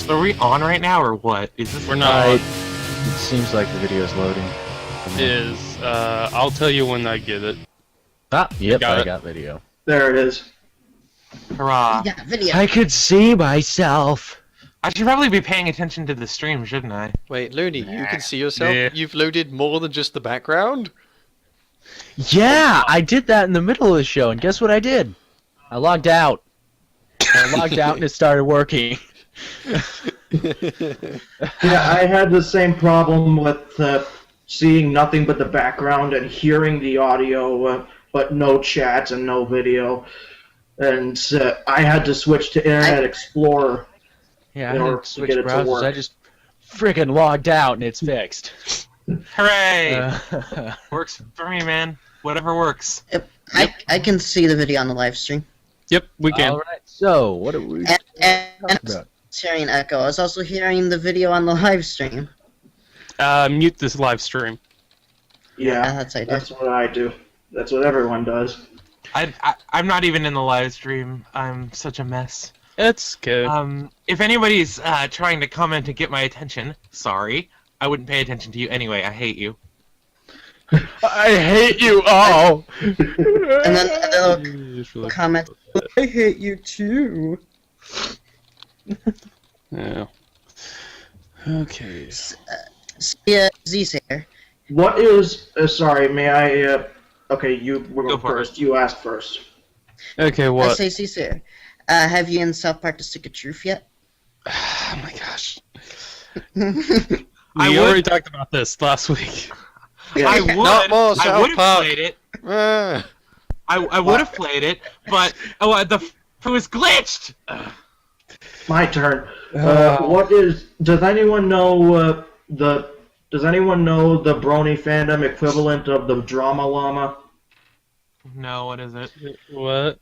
So are we on right now, or what? Is this? We're not. It seems like the video is loading. I'll tell you when I get it. Ah, yep, I it. got video. There it is. Hurrah! Yeah, video. I could see myself. I should probably be paying attention to the stream, shouldn't I? Wait, Looney, you can see yourself? Yeah. You've loaded more than just the background? Yeah, I did that in the middle of the show, and guess what I did? I logged out. I logged out and it started working. Yeah, I had the same problem with seeing nothing but the background and hearing the audio, but no chat and no video. And I had to switch to Internet Explorer. Yeah, I in order didn't to switch get it to browsers. work. I just freaking logged out and it's fixed. Hooray! Works for me, man. Whatever works. Yep. I can see the video on the live stream. Yep, we can. Alright, so what are we And talking about? hearing echo. I was also hearing the video on the live stream. Mute this live stream. Yeah, That's what I do. that's what I do. That's what everyone does. I'm not even in the live stream. I'm such a mess. It's good. If anybody's trying to comment and get my attention, sorry. I wouldn't pay attention to you anyway. I hate you. I hate you all! And then they'll comment, I hate you too. Yeah. Okay. Yeah, Z's here. What is... sorry, may I... okay, we're Go going for first. You asked first. Okay, I what? say Z's here. Have you in South Park The Stick of Truth yet? Oh my gosh. I We would- already talked about this last week. Yeah. I would. Not more I South would have Park. played it. Ah. I would have played it, but it was glitched. My turn. What is... Does anyone know Does anyone know the Brony fandom equivalent of the Drama Llama? No, what is it? What?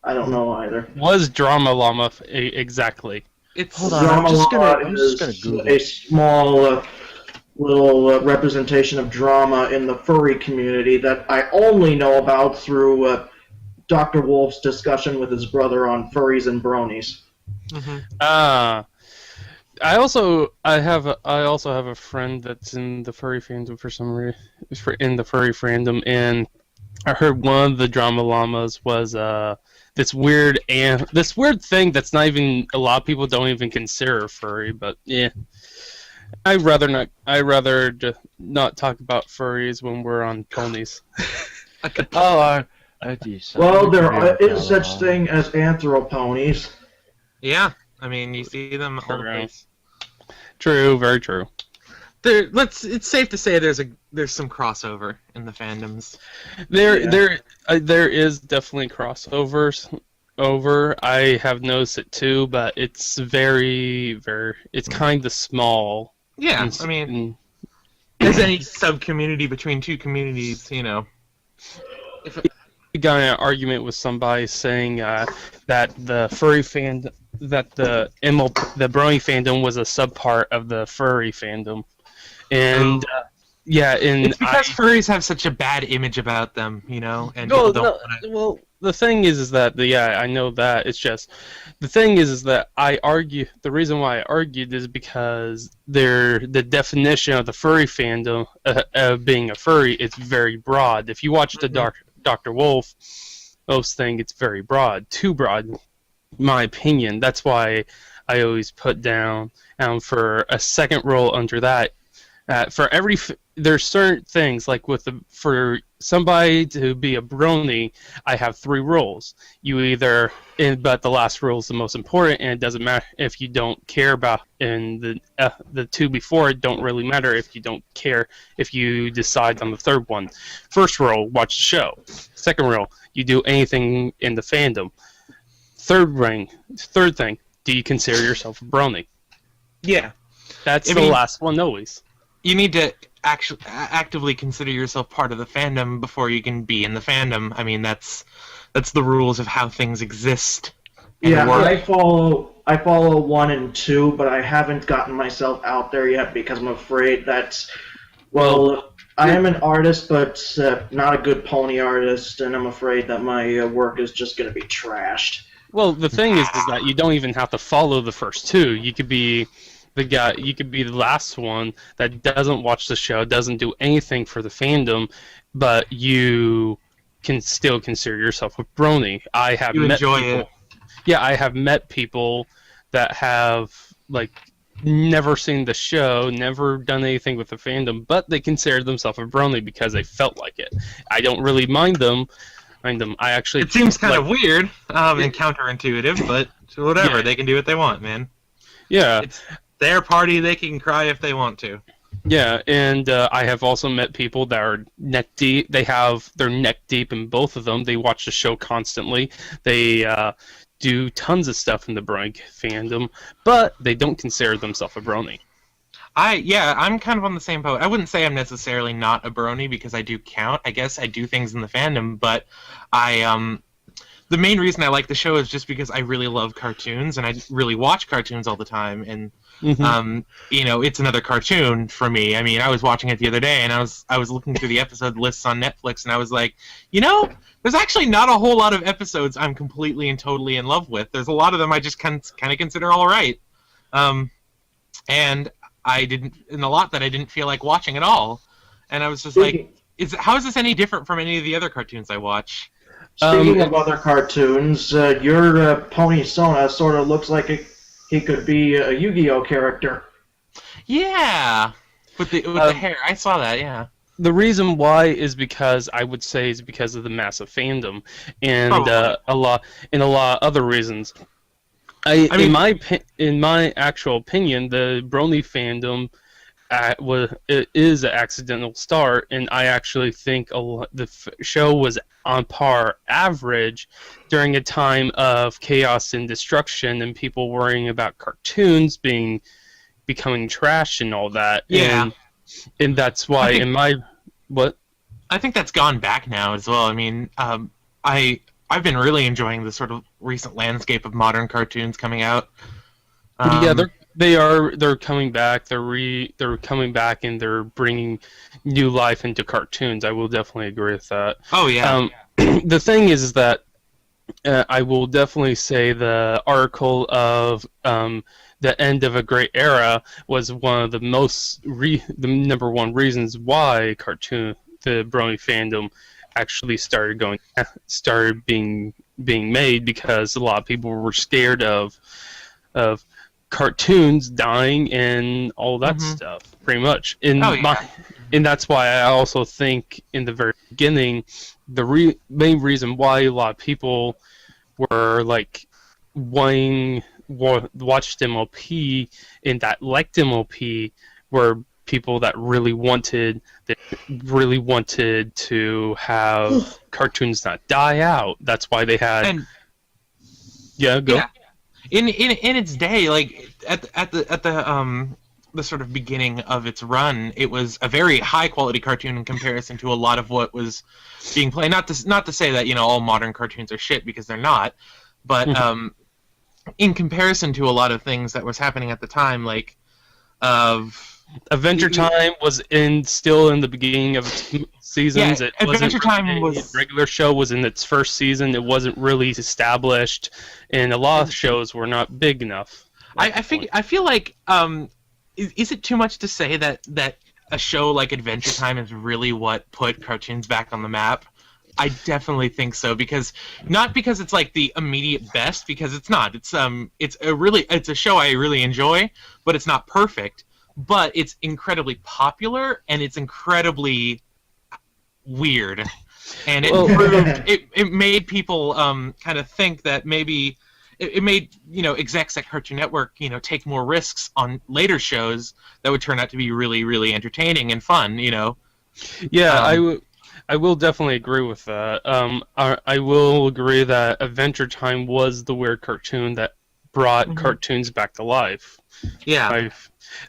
I don't know either. Was Drama Llama exactly? It's Hold on. Drama I'm just Llama gonna is Google. a small little representation of drama in the furry community that I only know about through Dr. Wolf's discussion with his brother on furries and bronies. Mhm. I also have a friend that's in the furry fandom for some reason. In the furry fandom, and I heard one of the Drama Llamas was this weird thing that's not even a lot of people don't even consider furry, but yeah. I'd rather just not talk about furries when we're on ponies. Oh, Well, there is such thing as anthroponies. Yeah, I mean, you see them all the place. True, very true. It's safe to say there's some crossover in the fandoms. There is definitely crossovers. I have noticed it too, but it's very it's kind of small. Yeah, I mean, there's any sub-community between two communities, you know. I got in an argument with somebody saying that the furry fandom, that the brony fandom was a subpart of the furry fandom, and yeah, and It's because furries have such a bad image about them, you know, and No, people don't wanna... well, the thing is that I know that it's just the thing is that I argue. The reason why I argued is because the definition of the furry fandom of being a furry is very broad. If you watch the Dr. Wolf's thing, it's very broad, too broad, in my opinion. That's why I always put down for a second rule under that. For there's certain things like for somebody to be a brony, I have 3 rules. But the last rule is the most important, and it doesn't matter if you don't care about. And the 2 before it don't really matter if you don't care if you decide on the 3rd one. First rule, watch the show. Second rule, you do anything in the fandom. Third thing, do you consider yourself a brony? Yeah. That's I the mean- last one always. You need to actually actively consider yourself part of the fandom before you can be in the fandom. I mean, that's the rules of how things exist. And Yeah, work. I follow 1 and 2, but I haven't gotten myself out there yet because I'm afraid that, well, I am an artist, but not a good pony artist, and I'm afraid that my work is just going to be trashed. Well, the thing is that you don't even have to follow the first two. You could be the guy. You could be the last one that doesn't watch the show, doesn't do anything for the fandom, but you can still consider yourself a brony. I have You met enjoy people. it. Yeah, I have met people that have like never seen the show, never done anything with the fandom, but they consider themselves a brony because they felt like it. I don't really mind them. I actually. It seems kind like, of weird and counterintuitive, but whatever. Yeah. They can do what they want, man. Yeah. It's their party. They can cry if they want to. Yeah, and I have also met people that are neck deep. They're neck deep in both of them. They watch the show constantly. They do tons of stuff in the brony fandom, but they don't consider themselves a brony. I'm kind of on the same boat. I wouldn't say I'm necessarily not a brony because I do count. I guess I do things in the fandom, but the main reason I like the show is just because I really love cartoons and I really watch cartoons all the time, and it's another cartoon for me. I mean, I was watching it the other day and I was looking through the episode lists on Netflix and I was like, there's actually not a whole lot of episodes I'm completely and totally in love with. There's a lot of them I just kind of consider all right. And a lot that I didn't feel like watching at all. And I was just like, how is this any different from any of the other cartoons I watch? Speaking of other cartoons, your Pony Sona sort of looks like he could be a Yu-Gi-Oh character. Yeah, with the hair. I saw that. Yeah. The reason why is because I would say is because of the massive fandom and a lot of other reasons. In my actual opinion, the brony fandom it is an accidental start, and I actually think the show was on par average during a time of chaos and destruction, and people worrying about cartoons becoming trash and all that. Yeah, and that's why I think that's gone back now as well. I mean, I've been really enjoying the sort of recent landscape of modern cartoons coming out. Yeah, they're coming back. They're coming back and they're bringing new life into cartoons. I will definitely agree with that. Oh yeah. The thing is that I will definitely say the article of the end of a great era was one of the the number one reasons why the brony fandom actually started being made, because a lot of people were scared of cartoons dying and all that stuff, pretty much. And that's why I also think in the very beginning, the main reason why a lot of people were like watched MLP and that liked MLP were people that really wanted to have cartoons not die out. That's why they had. Go. Yeah. In its day, like at the sort of beginning of its run, it was a very high quality cartoon in comparison to a lot of what was being played. Not to say that all modern cartoons are shit, because they're not, but in comparison to a lot of things that was happening at the time, like Adventure Time was still in the beginning of its seasons. Yeah, Adventure Time was regular show was in its first season. It wasn't really established, and a lot of shows were not big enough. I feel like is it too much to say that a show like Adventure Time is really what put cartoons back on the map? I definitely think so, not because it's like the immediate best, because it's not. It's a show I really enjoy, but it's not perfect. But it's incredibly popular and it's incredibly weird, and it made people kind of think that maybe it made execs at Cartoon Network take more risks on later shows that would turn out to be really, really entertaining and fun. Yeah, I will definitely agree with that. I will agree that Adventure Time was the weird cartoon that brought cartoons back to life. Yeah.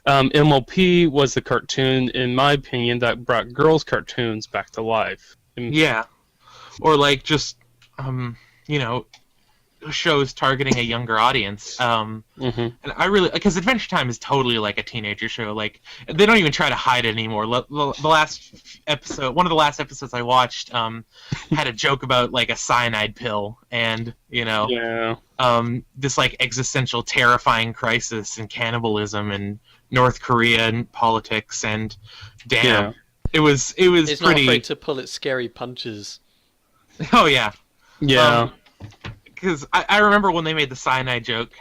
MLP was the cartoon, in my opinion, that brought girls' cartoons back to life. Yeah. Or like just, shows targeting a younger audience. And I really, because Adventure Time is totally like a teenager show. Like they don't even try to hide it anymore. The last episode, one of the last episodes I watched, had a joke about like a cyanide pill, and this like existential, terrifying crisis and cannibalism and North Korea and politics, and damn, it was It's pretty. not afraid to pull its scary punches. Oh yeah. Yeah. Because I remember when they made the cyanide joke,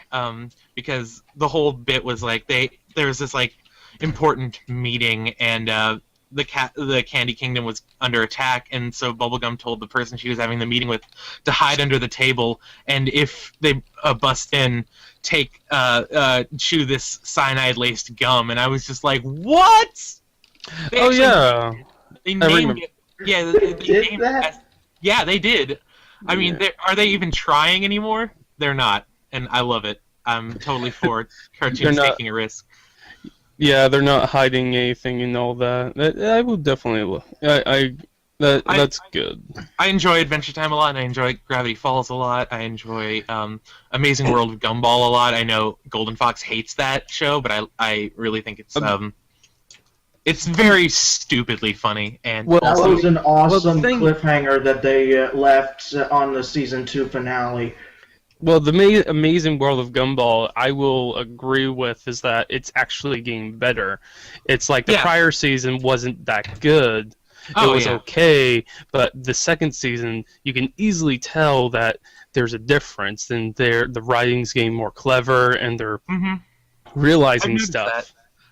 because the whole bit was like there was this like important meeting, and the Candy Kingdom was under attack, and so Bubblegum told the person she was having the meeting with to hide under the table, and if they bust in, chew this cyanide laced gum, and I was just like, what? They named it. Yeah, they named it. Yeah, they did. I mean, are they even trying anymore? They're not, and I love it. I'm totally for cartoons taking a risk. Yeah, they're not hiding anything and all that. I will definitely. That's good. I enjoy Adventure Time a lot, and I enjoy Gravity Falls a lot. I enjoy Amazing World of Gumball a lot. I know Golden Fox hates that show, but I really think it's very stupidly funny, and that was an awesome cliffhanger that they left on the season 2 finale. Well, the Amazing World of Gumball, I will agree with, is that it's actually getting better. It's like the prior season wasn't that good. It was okay, but the second season, you can easily tell that there's a difference, and the writing's getting more clever, and they're realizing stuff. That.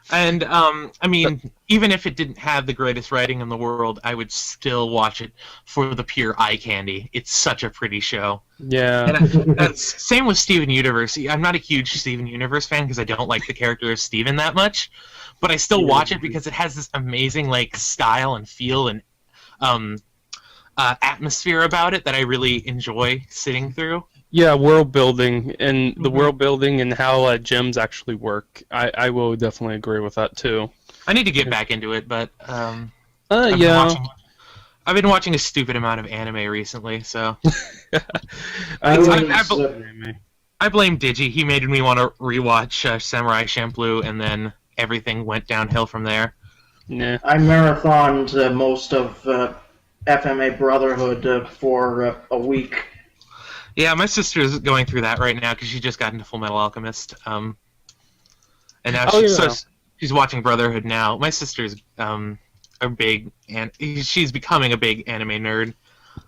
And, I mean, even if it didn't have the greatest writing in the world, I would still watch it for the pure eye candy. It's such a pretty show. Yeah. And that's same with Steven Universe. I'm not a huge Steven Universe fan because I don't like the character of Steven that much, but I still watch it because it has this amazing, like, style and feel and atmosphere about it that I really enjoy sitting through. Yeah, world building and the world building and how gems actually work. I will definitely agree with that too. I need to get back into it, but I've been watching a stupid amount of anime recently, so I blame Digi. He made me want to rewatch Samurai Champloo, and then everything went downhill from there. Yeah. I marathoned most of FMA Brotherhood for a week. Yeah, my sister's going through that right now because she just got into Full Metal Alchemist, and now she's watching Brotherhood now. My sister's a big, and she's becoming a big anime nerd.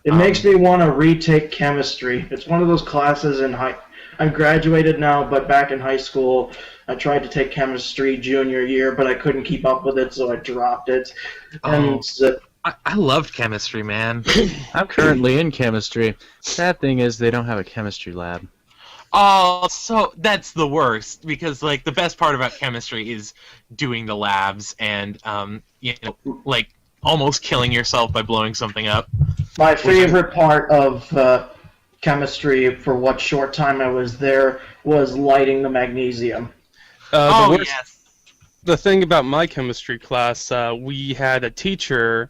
It makes me want to retake chemistry. It's one of those classes in I'm graduated now, but back in high school, I tried to take chemistry junior year, but I couldn't keep up with it, so I dropped it. And I loved chemistry, man. I'm currently in chemistry. Sad thing is they don't have a chemistry lab. Oh, so that's the worst, because like the best part about chemistry is doing the labs and like almost killing yourself by blowing something up. My favorite part of chemistry for what short time I was there was lighting the magnesium. Yes. The thing about my chemistry class, we had a teacher,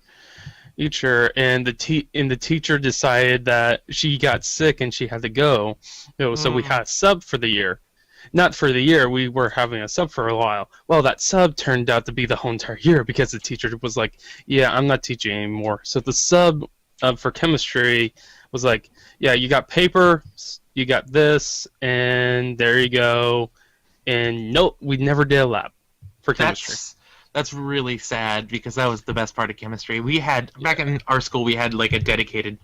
and the teacher decided that she got sick and she had to go. So we had a sub for the year. Not for the year, we were having a sub for a while. Well, that sub turned out to be the whole entire year because the teacher was like, yeah, I'm not teaching anymore. So the sub for chemistry was like, yeah, you got paper, you got this, and there you go. And nope, we never did a lab for chemistry. That's really sad because that was the best part of chemistry. We had back in our school, we had like a dedicated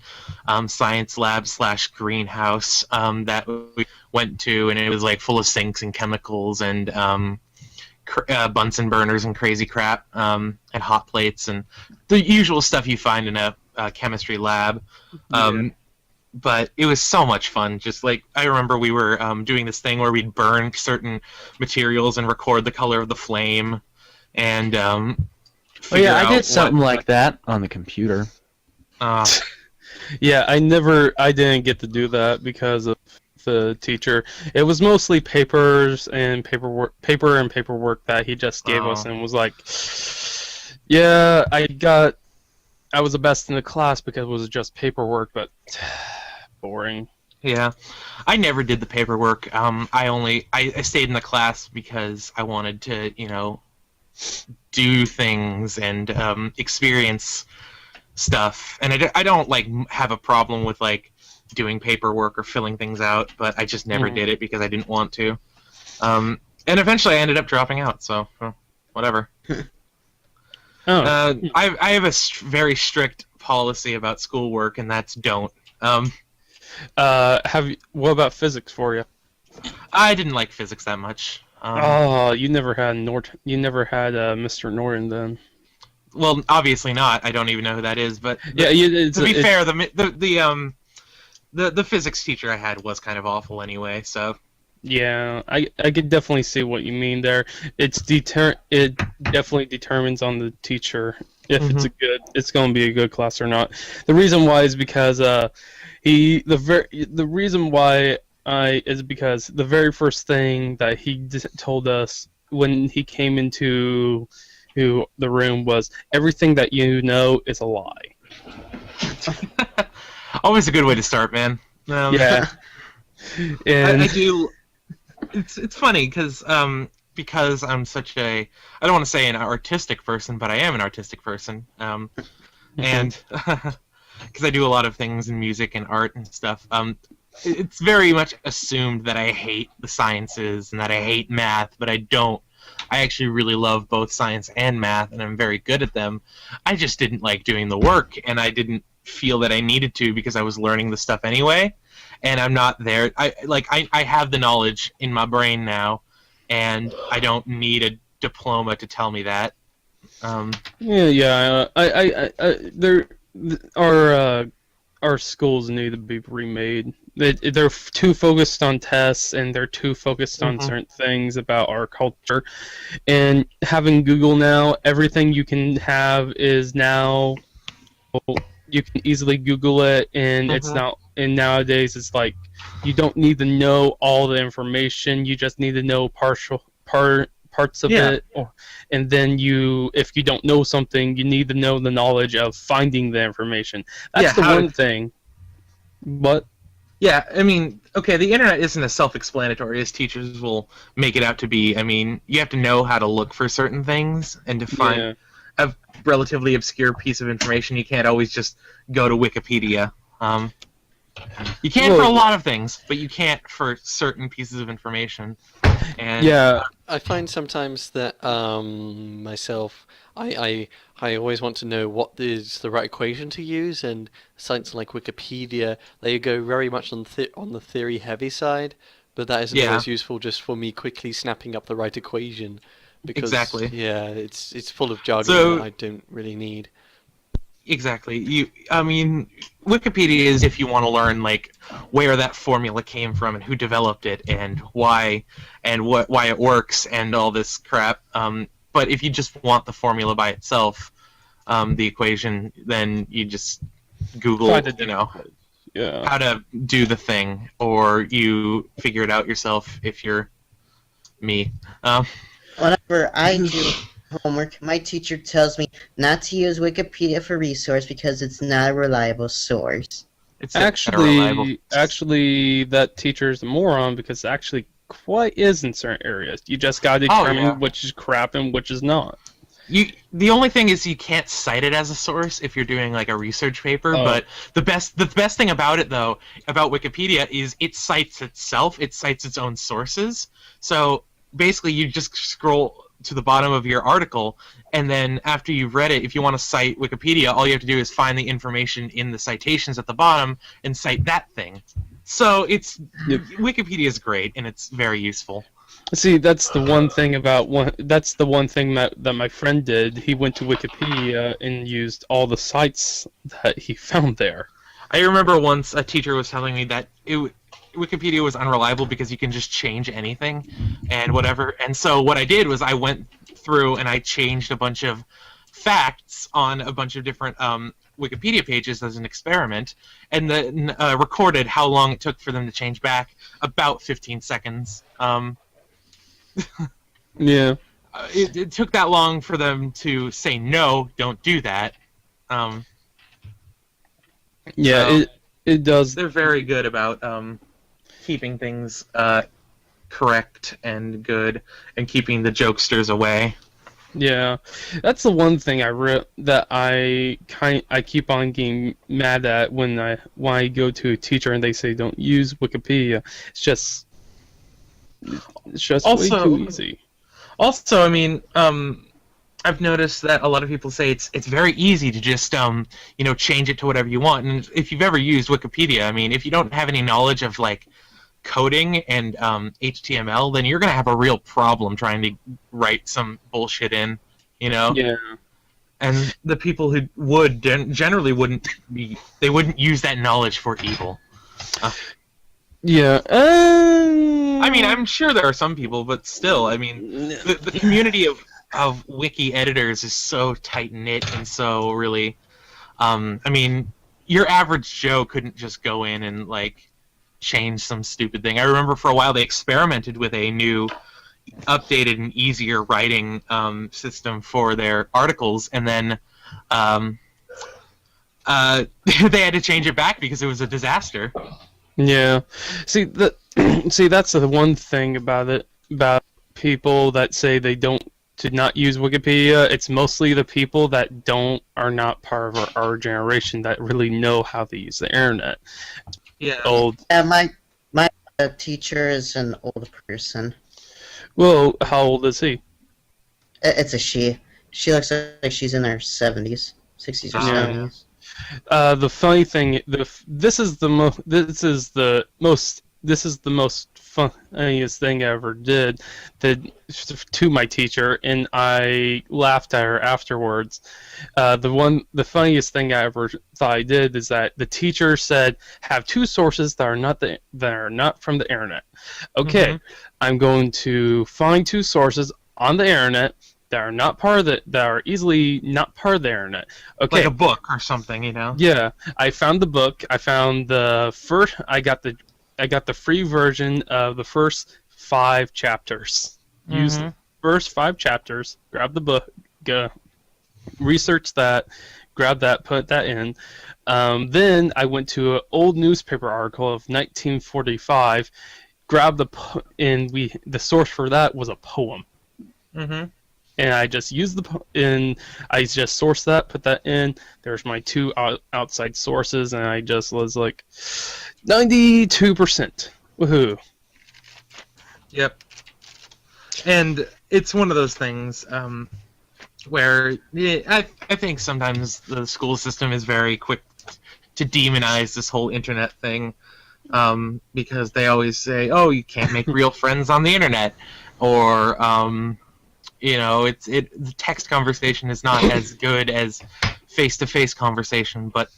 science lab / greenhouse that we went to, and it was like full of sinks and chemicals and Bunsen burners and crazy crap, and hot plates and the usual stuff you find in a chemistry lab. But it was so much fun. Just like I remember, we were doing this thing where we'd burn certain materials and record the color of the flame. And I did something like that on the computer. Yeah, I didn't get to do that because of the teacher. It was mostly paper and paperwork that he just gave us, and was like, yeah, I was the best in the class because it was just paperwork, but boring. Yeah, I never did the paperwork. I stayed in the class because I wanted to, do things and experience stuff. And I don't like have a problem with like doing paperwork or filling things out, but I just never did it because I didn't want to. And eventually I ended up dropping out. So whatever. I have a very strict policy about schoolwork, and that's don't. What about physics for you? I didn't like physics that much. You never had Mr. Norton then. Well, obviously not. I don't even know who that is. But Yeah, to be fair, the physics teacher I had was kind of awful anyway. So yeah, I could definitely see what you mean there. It definitely determines on the teacher if it's going to be a good class or not. The reason why is because the reason why is because the very first thing that he told us when he came into the room was everything that you know is a lie. Always a good way to start, man. Yeah, and I do. It's funny because I'm such a, I don't want to say an artistic person, but I am an artistic person, and because I do a lot of things in music and art and stuff. It's very much assumed that I hate the sciences and that I hate math, but I don't. I actually really love both science and math, and I'm very good at them. I just didn't like doing the work, and I didn't feel that I needed to because I was learning the stuff anyway, and I'm not there. I have the knowledge in my brain now, and I don't need a diploma to tell me that. Our schools need to be remade. They're too focused on tests, and they're too focused on certain things about our culture. And having Google now, everything you can have is now. You can easily Google it, and it's not. And nowadays, it's like you don't need to know all the information. You just need to know parts of it, and then if you don't know something, you need to know the knowledge of finding the information. That's the one thing. But yeah, I mean, okay, the internet isn't as self-explanatory as teachers will make it out to be. I mean, you have to know how to look for certain things and to find a relatively obscure piece of information. You can't always just go to Wikipedia. You can for a lot of things, but you can't for certain pieces of information. And I find sometimes that myself, I always want to know what is the right equation to use, and sites like Wikipedia, they go very much on the theory heavy side, but that isn't always useful just for me quickly snapping up the right equation. Because, it's full of jargon that I don't really need. Exactly. I mean, Wikipedia is if you want to learn like where that formula came from and who developed it and why why it works and all this crap. But if you just want the formula by itself, the equation, then you just Google, how to do the thing, or you figure it out yourself if you're me. Whenever I do homework, my teacher tells me not to use Wikipedia for resource because it's not a reliable source. It's actually, that teacher's a moron because it actually quite is in certain areas. You just gotta determine which is crap and which is not. The only thing is you can't cite it as a source if you're doing like a research paper. But the best thing about it though, about Wikipedia, is it cites itself. It cites its own sources. So basically, you just scroll to the bottom of your article, and then after you've read it, if you want to cite Wikipedia, all you have to do is find the information in the citations at the bottom and cite that thing. So Wikipedia is great, and it's very useful. See, that's the one thing that my friend did. He went to Wikipedia and used all the sites that he found there. I remember once a teacher was telling me that Wikipedia was unreliable because you can just change anything and whatever. And so what I did was I went through and I changed a bunch of facts on a bunch of different Wikipedia pages as an experiment, and then recorded how long it took for them to change back. About 15 seconds. It took that long for them to say no, don't do that. It does. They're very good about keeping things correct and good, and keeping the jokesters away. Yeah, that's the one thing that I keep on getting mad at when I go to a teacher and they say don't use Wikipedia. It's just way too easy. Also, I mean, I've noticed that a lot of people say it's very easy to just change it to whatever you want. And if you've ever used Wikipedia, I mean, if you don't have any knowledge of like coding and HTML, then you're gonna have a real problem trying to write some bullshit in, Yeah. And the people who would generally wouldn't use that knowledge for evil. Yeah. I mean, I'm sure there are some people, but still, I mean, the community of wiki editors is so tight knit and so really, I mean, your average Joe couldn't just go in and like change some stupid thing. I remember for a while they experimented with a new, updated and easier writing system for their articles, and then they had to change it back because it was a disaster. Yeah. See that's the one thing about people that say they don't to not use Wikipedia. It's mostly the people that are not part of our generation that really know how to use the internet. Yeah. My teacher is an old person. Well, how old is he? It's a she. She looks like she's in her 70s, 60s or Yeah. 70s. The funny thing, this is the most funniest thing I ever did to my teacher, and I laughed at her afterwards. The funniest thing I ever thought I did is that the teacher said, "Have two sources that are not from the internet." Okay, Mm-hmm. I'm going to find two sources on the internet that are easily not part of the internet. Okay, Like a book or something, yeah, I found the book. I found the first. I got the free version of the first 5 chapters. Use the first 5 chapters. Grab the book. Research that. Grab that. Put that in. Then I went to an old newspaper article of 1945. Grabbed the source for that was a poem. Mm-hmm. And I just used I just sourced that, put that in. There's my 2 outside sources, and I just was like 92%. Woohoo! Yep. And it's one of those things where I think sometimes the school system is very quick to demonize this whole internet thing, because they always say, "Oh, you can't make real friends on the internet," or the text conversation is not as good as face-to-face conversation. But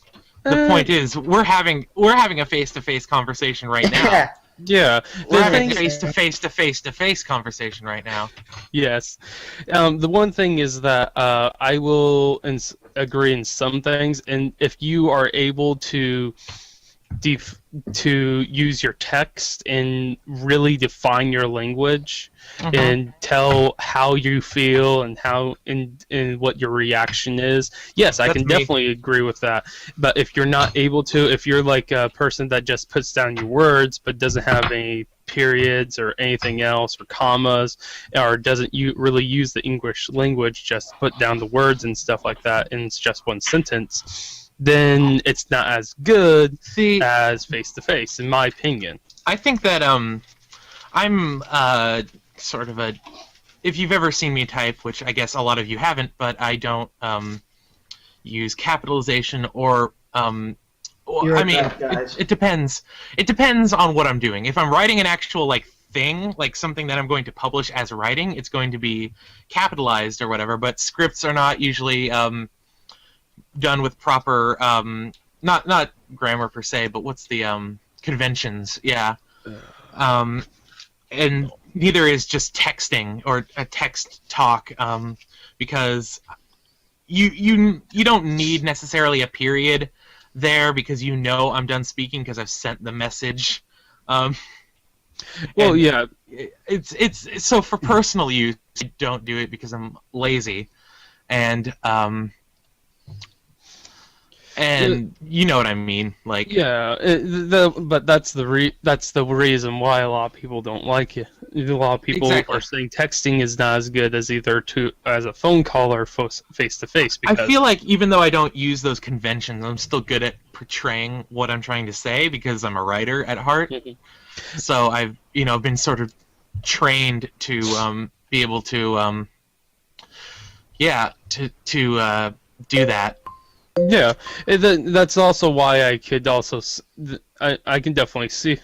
the point is, we're having a face-to-face conversation right now. Yeah, We're having a face-to-face conversation right now. yes. The one thing is that I will agree in some things, and if you are able to use your text and really define your language and tell how you feel and how and what your reaction is, yes, I can definitely agree with that. But if you're not able to, if you're like a person that just puts down your words but doesn't have any periods or anything else or commas, or doesn't really use the English language, just put down the words and stuff like that, and it's just one sentence, then it's not as good as face-to-face, in my opinion. I think that I'm sort of if you've ever seen me type, which I guess a lot of you haven't, but I don't use capitalization or it depends. It depends on what I'm doing. If I'm writing an actual thing, like something that I'm going to publish as writing, it's going to be capitalized or whatever. But scripts are not usually done with proper not grammar per se, but what's the conventions? Yeah. And neither is just texting or a text talk, because you don't need necessarily a period there, because I'm done speaking because I've sent the message. Well, yeah, it's so for personal use, I don't do it because I'm lazy, and and you know what I mean. Like, Yeah, but that's the reason why a lot of people don't like it. A lot of people Exactly. are saying texting is not as good as either as a phone call or face to face. I feel like even though I don't use those conventions, I'm still good at portraying what I'm trying to say because I'm a writer at heart. Mhm. So I've been sort of trained to be able to do that. Yeah, that's also why I could also I can definitely see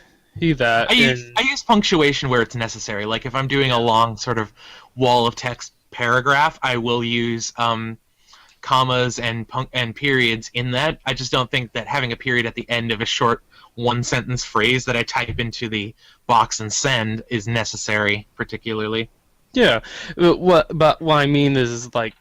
that. I use punctuation where it's necessary. Like if I'm doing a long sort of wall of text paragraph, I will use commas and periods in that. I just don't think that having a period at the end of a short one sentence phrase that I type into the box and send is necessary, particularly. Yeah, but what I mean is like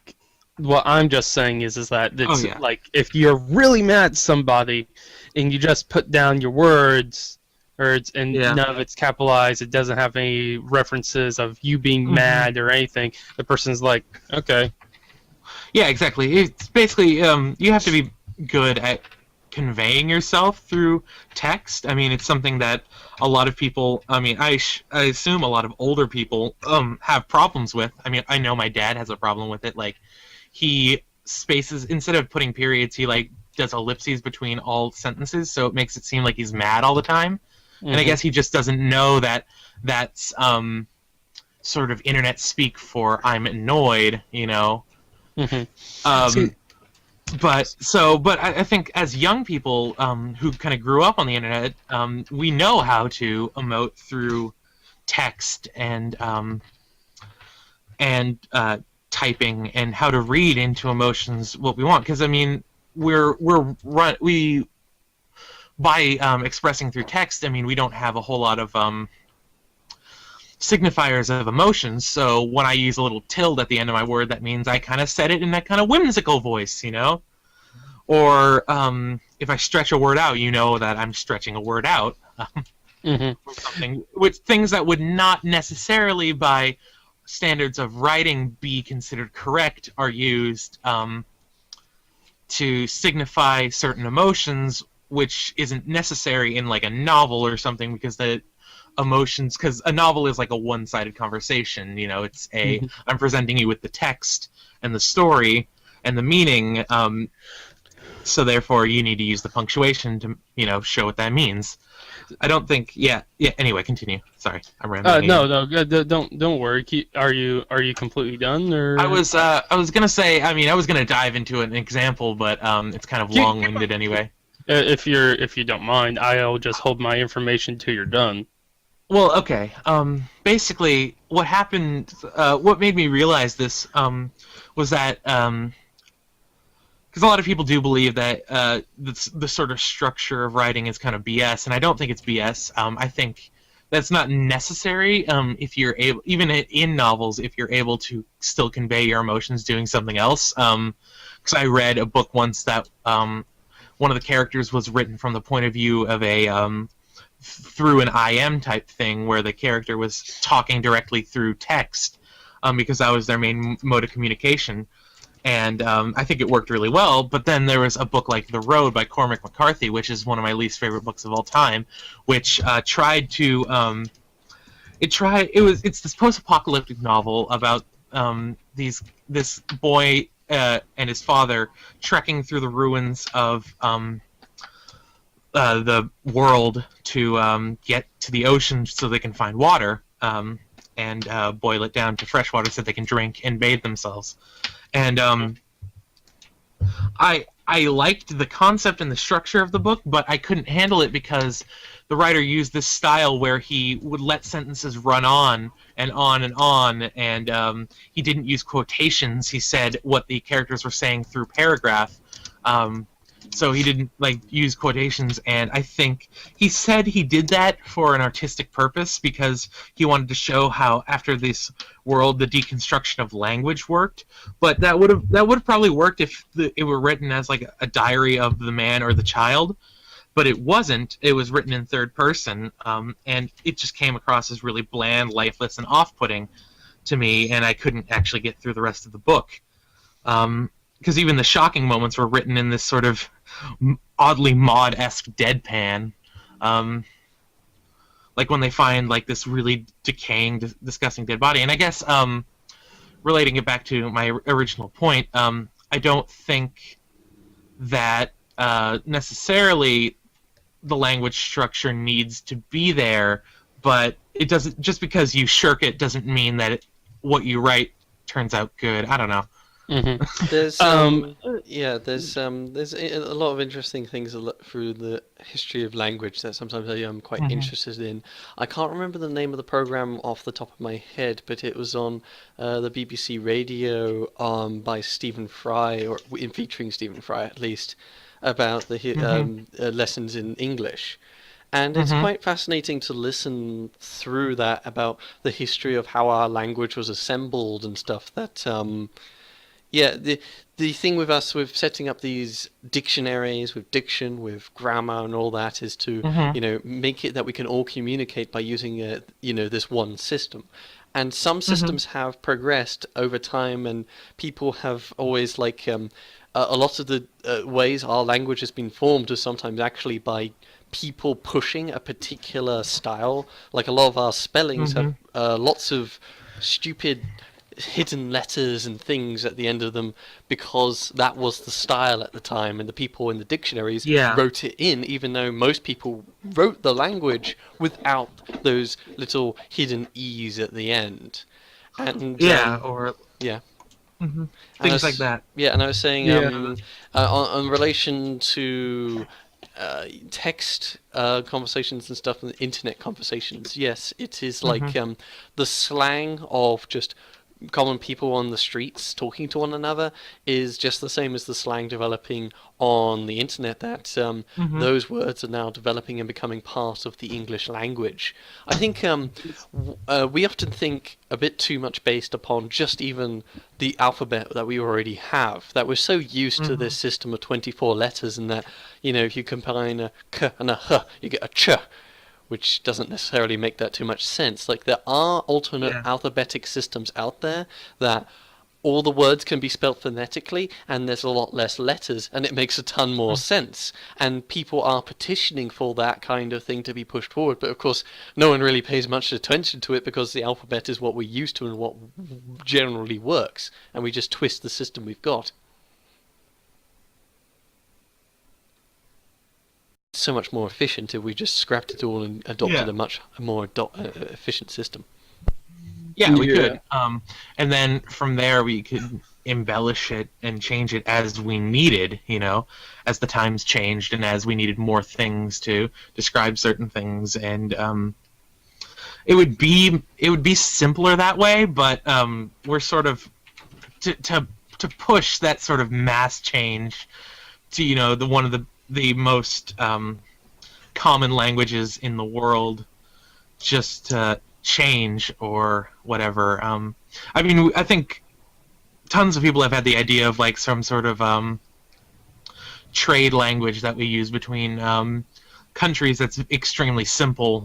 what I'm just saying is that it's yeah. like if you're really mad at somebody and you just put down your words and Yeah. none of it's capitalized, it doesn't have any references of you being Mhm. mad or anything, the person's like, okay. Yeah, exactly. It's basically you have to be good at conveying yourself through text. I mean, it's something that a lot of people. I mean, I assume a lot of older people have problems with. I mean, I know my dad has a problem with it. Like, he spaces instead of putting periods, he like does ellipses between all sentences, so it makes it seem like he's mad all the time. And I guess he just doesn't know that that's sort of internet speak for I'm annoyed, you know. Mhm. But I think as young people who kind of grew up on the internet, we know how to emote through text and typing and how to read into emotions what we want. Because I mean, we by expressing through text, I mean we don't have a whole lot of signifiers of emotions. So when I use a little tilde at the end of my word, that means I kind of said it in that kind of whimsical voice, you know? Or if I stretch a word out, you know that I'm stretching a word out. Mhm. Or something. Which things that would not necessarily, by standards of writing, be considered correct are used to signify certain emotions, which isn't necessary in like a novel or something, because the emotions, because a novel is like a one-sided conversation, you know, it's I'm presenting you with the text and the story and the meaning, so therefore you need to use the punctuation to, you know, show what that means. I don't think anyway, continue. Sorry, I'm rambling. Don't worry. Are you completely done, or I was gonna say, I mean, I was gonna dive into an example, but it's kind of long-winded anyway. if you don't mind, I'll just hold my information till you're done. Well, okay. Basically, what happened, what made me realize this, was that, because a lot of people do believe that the sort of structure of writing is kind of BS, and I don't think it's BS. I think that's not necessary if you're able, even in novels, if you're able to still convey your emotions doing something else. Because I read a book once that one of the characters was written from the point of view of a through an IM type thing, where the character was talking directly through text, because that was their main mode of communication. And I think it worked really well. But then there was a book like The Road by Cormac McCarthy, which is one of my least favorite books of all time, which tried to it's this post-apocalyptic novel about this boy and his father trekking through the ruins of the world to get to the ocean so they can find water and boil it down to fresh water so they can drink and bathe themselves. And I liked the concept and the structure of the book, but I couldn't handle it because the writer used this style where he would let sentences run on and on and on, and he didn't use quotations. He said what the characters were saying through paragraph. So he didn't use quotations, and I think he said he did that for an artistic purpose because he wanted to show how after this world the deconstruction of language worked. But that would have probably worked if it were written as like a diary of the man or the child. But it wasn't. It was written in third person, and it just came across as really bland, lifeless, and off-putting to me, and I couldn't actually get through the rest of the book. because even the shocking moments were written in this sort of oddly Maud-esque deadpan. Like when they find like this really decaying, disgusting dead body. And I guess relating it back to my original point, I don't think that necessarily the language structure needs to be there, but it doesn't. Just because you shirk it doesn't mean that what you write turns out good. I don't know. Mm-hmm. There's there's a lot of interesting things through the history of language that sometimes I am quite interested in. I can't remember the name of the program off the top of my head, but it was on the BBC Radio by Stephen Fry, or featuring Stephen Fry at least, about the lessons in English. And it's quite fascinating to listen through that about the history of how our language was assembled and stuff. That the thing with us with setting up these dictionaries with diction, with grammar and all that is to make it that we can all communicate by using this one system. And some systems have progressed over time, and people have always a lot of the ways our language has been formed is sometimes actually by people pushing a particular style. Like a lot of our spellings have lots of stupid hidden letters and things at the end of them because that was the style at the time, and the people in the dictionaries wrote it in, even though most people wrote the language without those little hidden e's at the end. And things like that. Yeah, and I was saying on relation to text conversations and stuff and internet conversations, yes, it is like the slang of just common people on the streets talking to one another is just the same as the slang developing on the internet, that those words are now developing and becoming part of the English language. I think we often think a bit too much based upon just even the alphabet that we already have, that we're so used to this system of 24 letters, and that, if you combine a k and a h, you get a ch, which doesn't necessarily make that too much sense. Like, there are alternate alphabetic systems out there that all the words can be spelt phonetically, and there's a lot less letters, and it makes a ton more sense. And people are petitioning for that kind of thing to be pushed forward, but of course no one really pays much attention to it because the alphabet is what we're used to and what generally works, and we just twist the system we've got. So much more efficient if we just scrapped it all and adopted a much more efficient system. Yeah, we could. And then from there we could embellish it and change it as we needed, as the times changed and as we needed more things to describe certain things. And it would be simpler that way, but we're sort of to push that sort of mass change to one of the most common languages in the world just to change or whatever. I think tons of people have had the idea of like some sort of trade language that we use between countries that's extremely simple,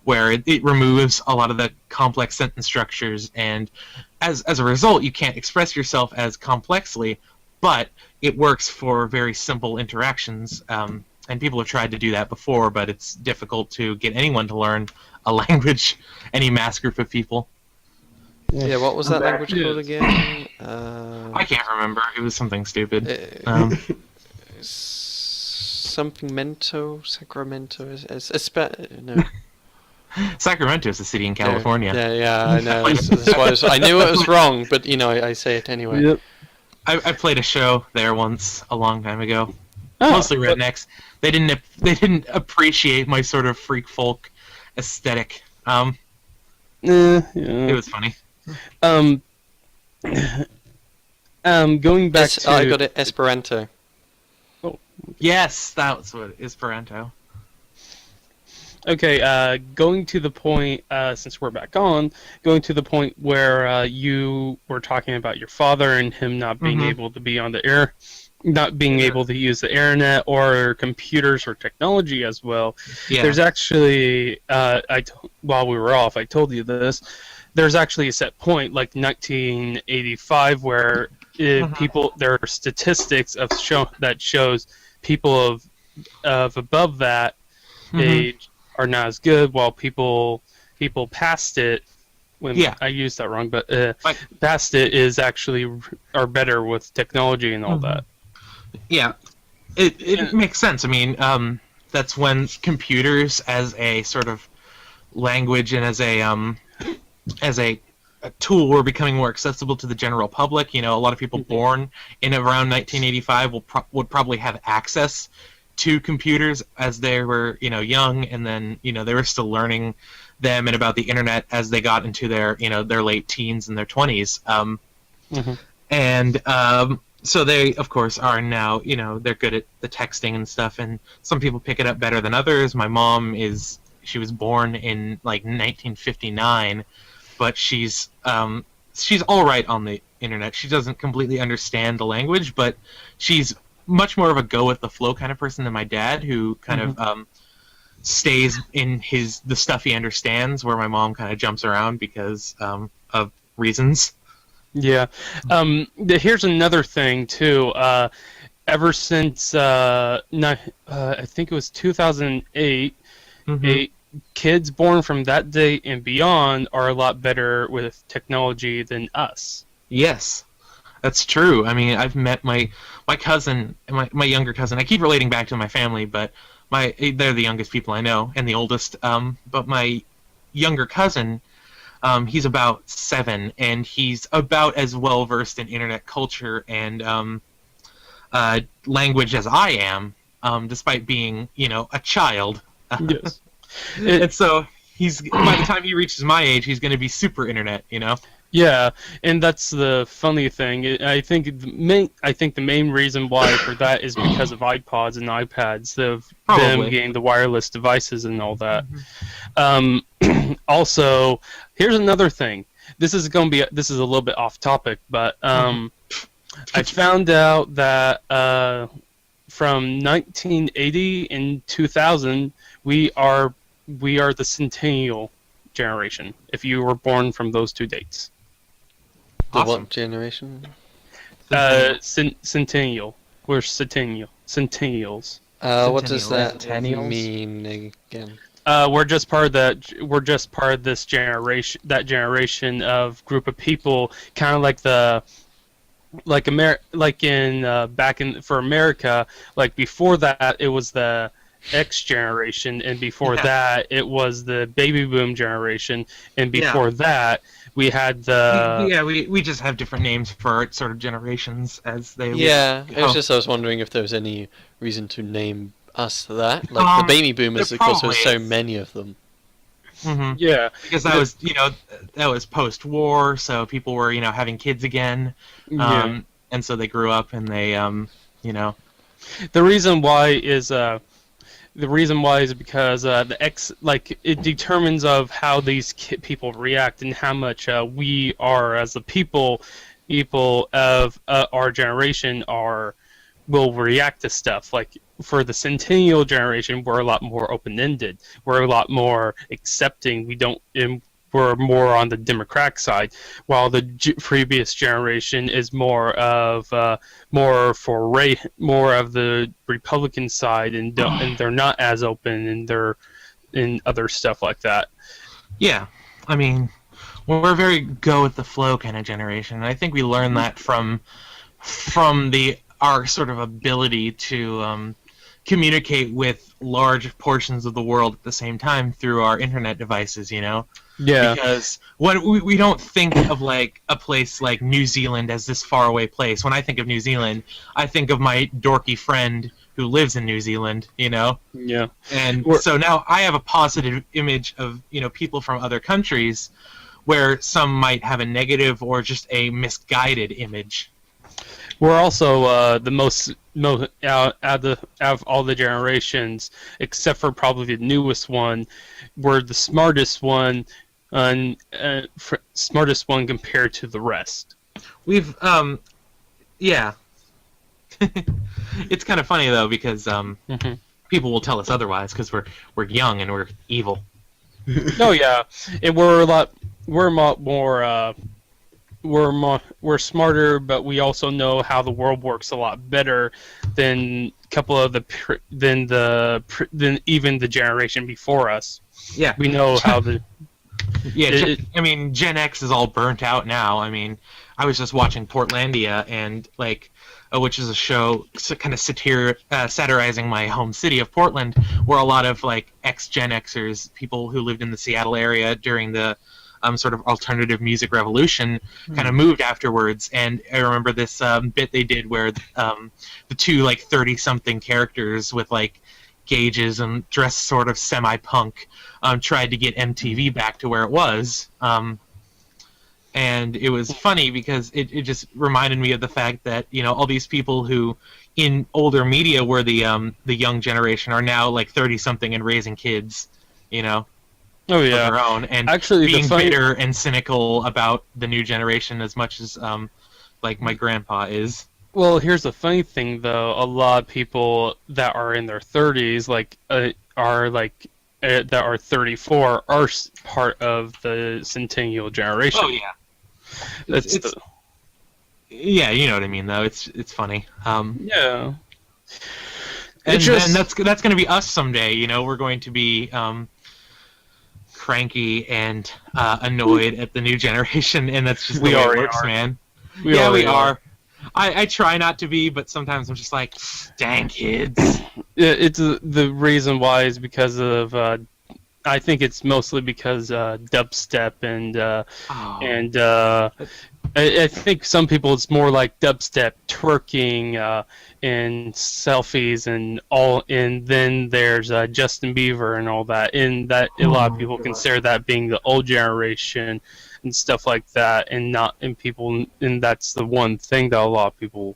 where it removes a lot of the complex sentence structures, and as a result you can't express yourself as complexly, but it works for very simple interactions, and people have tried to do that before, but it's difficult to get anyone to learn a language, any mass group of people. Yeah, what was that language called again? I can't remember. It was something stupid. Something Sacramento. No. Sacramento is a city in California. Yeah, I know. That's why I knew it was wrong, but I say it anyway. Yep. I played a show there once a long time ago. Mostly rednecks. They didn't appreciate my sort of freak folk aesthetic. It was funny. Going back to... I got it, Esperanto. Oh. Yes, that's what Esperanto. Okay, going to the point, since we're back on, going to the point where you were talking about your father and him not being able to be on the air, not being able to use the internet or computers or technology as well. Yeah. There's actually, while we were off, I told you this, there's actually a set point, like 1985, where people, there are statistics that shows people of above that age are not as good, while people past it, I used that wrong, but past it is actually are better with technology and all that. Yeah, it makes sense. I mean, that's when computers as a sort of language and as a tool were becoming more accessible to the general public. You know, a lot of people born in around 1985 would probably have access to computers as they were, young, and then, they were still learning them and about the internet as they got into their, their late teens and their 20s. And so they, of course, are now, they're good at the texting and stuff, and some people pick it up better than others. My mom she was born in, 1959, but she's all right on the internet. She doesn't completely understand the language, but she's much more of a go with the flow kind of person than my dad, who kind of stays in the stuff he understands, where my mom kind of jumps around because of reasons. Yeah. Here's another thing too. Ever since I think it was 2008, kids born from that date and beyond are a lot better with technology than us. Yes, that's true. I mean, I've met my cousin, my younger cousin. I keep relating back to my family, but they're the youngest people I know and the oldest. But my younger cousin, he's about 7, and he's about as well versed in internet culture and language as I am, despite being, a child. Yes. And so by the time he reaches my age, he's going to be super internet, Yeah, and that's the funny thing. I think the main reason why for that is because of iPods and iPads, them getting the wireless devices and all that. Also, here's another thing. This is a little bit off topic, but I found out that from 1980 and 2000, we are the centennial generation. If you were born from those two dates. Awesome. What generation? Centennial. We're centennials. What does that Centennials? mean again? We're just part of that. We're just part of this generation. That generation of group of people, kind of like for America. Like before that, it was the X generation, and before that, it was the baby boom generation, and before that, we had the we just have different names for our sort of generations as they it was just I was wondering if there was any reason to name us that, like the baby boomers, of course, there were so many of them. Yeah, because that was that was post-war, so people were having kids again, and so they grew up and they the reason why is because the X, it determines of how these people react and how much we are as the people of our generation will react to stuff. Like for the centennial generation, we're a lot more open-ended. We're a lot more accepting. We're more on the Democratic side, while the previous generation is more of the Republican side, and they're not as open, and they're in other stuff like that. Yeah, I mean, we're a very go with the flow kind of generation, and I think we learned that from our sort of ability to communicate with large portions of the world at the same time through our internet devices, Yeah. Because we don't think of like a place like New Zealand as this faraway place. When I think of New Zealand, I think of my dorky friend who lives in New Zealand, Yeah. And so now I have a positive image of, people from other countries where some might have a negative or just a misguided image. We're also the most out of all the generations, except for probably the newest one. We're the smartest one, smartest one compared to the rest. We've yeah. It's kind of funny though because people will tell us otherwise because we're young and we're evil. Oh yeah, and we're a lot more we're smarter, but we also know how the world works a lot better than a couple of than even the generation before us. Yeah. We know how the Yeah, it- I mean, Gen X is all burnt out now. I mean, I was just watching Portlandia, and like, which is a show kind of satirizing my home city of Portland, where a lot of like ex-Gen Xers, people who lived in the Seattle area during the sort of alternative music revolution, kind of moved afterwards. And I remember this bit they did where the two like 30-something characters with like gauges and dressed sort of semi-punk tried to get MTV back to where it was. And it was funny because it just reminded me of the fact that, you know, all these people who in older media were the young generation are now like 30-something and raising kids, you know, oh of yeah. their own, and Actually, the being funny- bitter and cynical about the new generation as much as like my grandpa is. Well, here's the funny thing, though. A lot of people that are in their 30s, that are 34, are part of the Centennial generation. Oh yeah. That's It's- Yeah, you know what I mean, though. It's funny. yeah. And It's just- then that's going to be us someday. You know, we're going to be cranky and annoyed at the new generation, and that's just the We way it already works, are. man. We Yeah, already we are. I try not to be, but sometimes I'm just like, dang kids. It's the reason why is because of I think it's mostly because dubstep Oh. and I think some people it's more like dubstep, twerking, and selfies and all, and then there's Justin Bieber and all that, and that a lot of people consider that being the old generation and stuff like that, and that's the one thing that a lot of people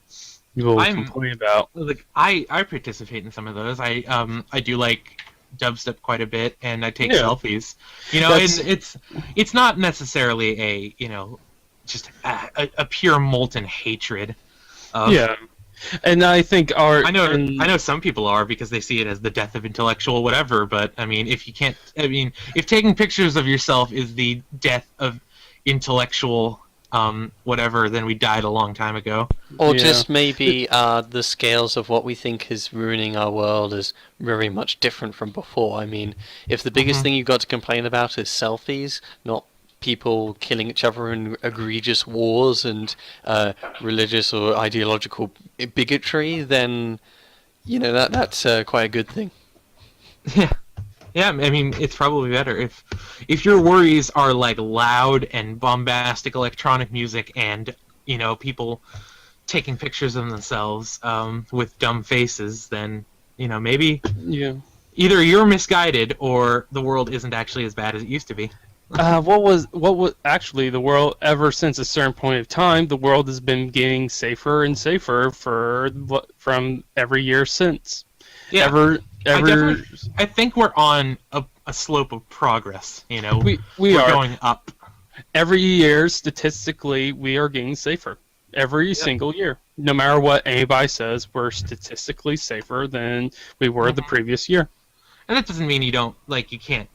complain about. Like I participate in some of those. I do like dubstep quite a bit, and I take Yeah. selfies. You know, That's- and it's not necessarily a, you know, just a pure molten hatred. Of, Yeah, and I think I know some people are because they see it as the death of intellectual whatever. But I mean, if taking pictures of yourself is the death of intellectual whatever, then we died a long time ago. Or Yeah. just maybe the scales of what we think is ruining our world is very much different from before. I mean, if the biggest thing you've got to complain about is selfies, not people killing each other in egregious wars and religious or ideological bigotry, then, you know, that's quite a good thing. Yeah. Yeah, I mean, it's probably better if your worries are like loud and bombastic electronic music and, you know, people taking pictures of themselves with dumb faces, then, you know, maybe yeah. either you're misguided or the world isn't actually as bad as it used to be. What was actually the world ever since a certain point of time? The world has been getting safer and safer from every year since. Yeah, Ever I think we're on a slope of progress. You know, we we're are going up. every year statistically we are getting safer. Every single year, no matter what anybody says, we're statistically safer than we were the previous year. And that doesn't mean you can't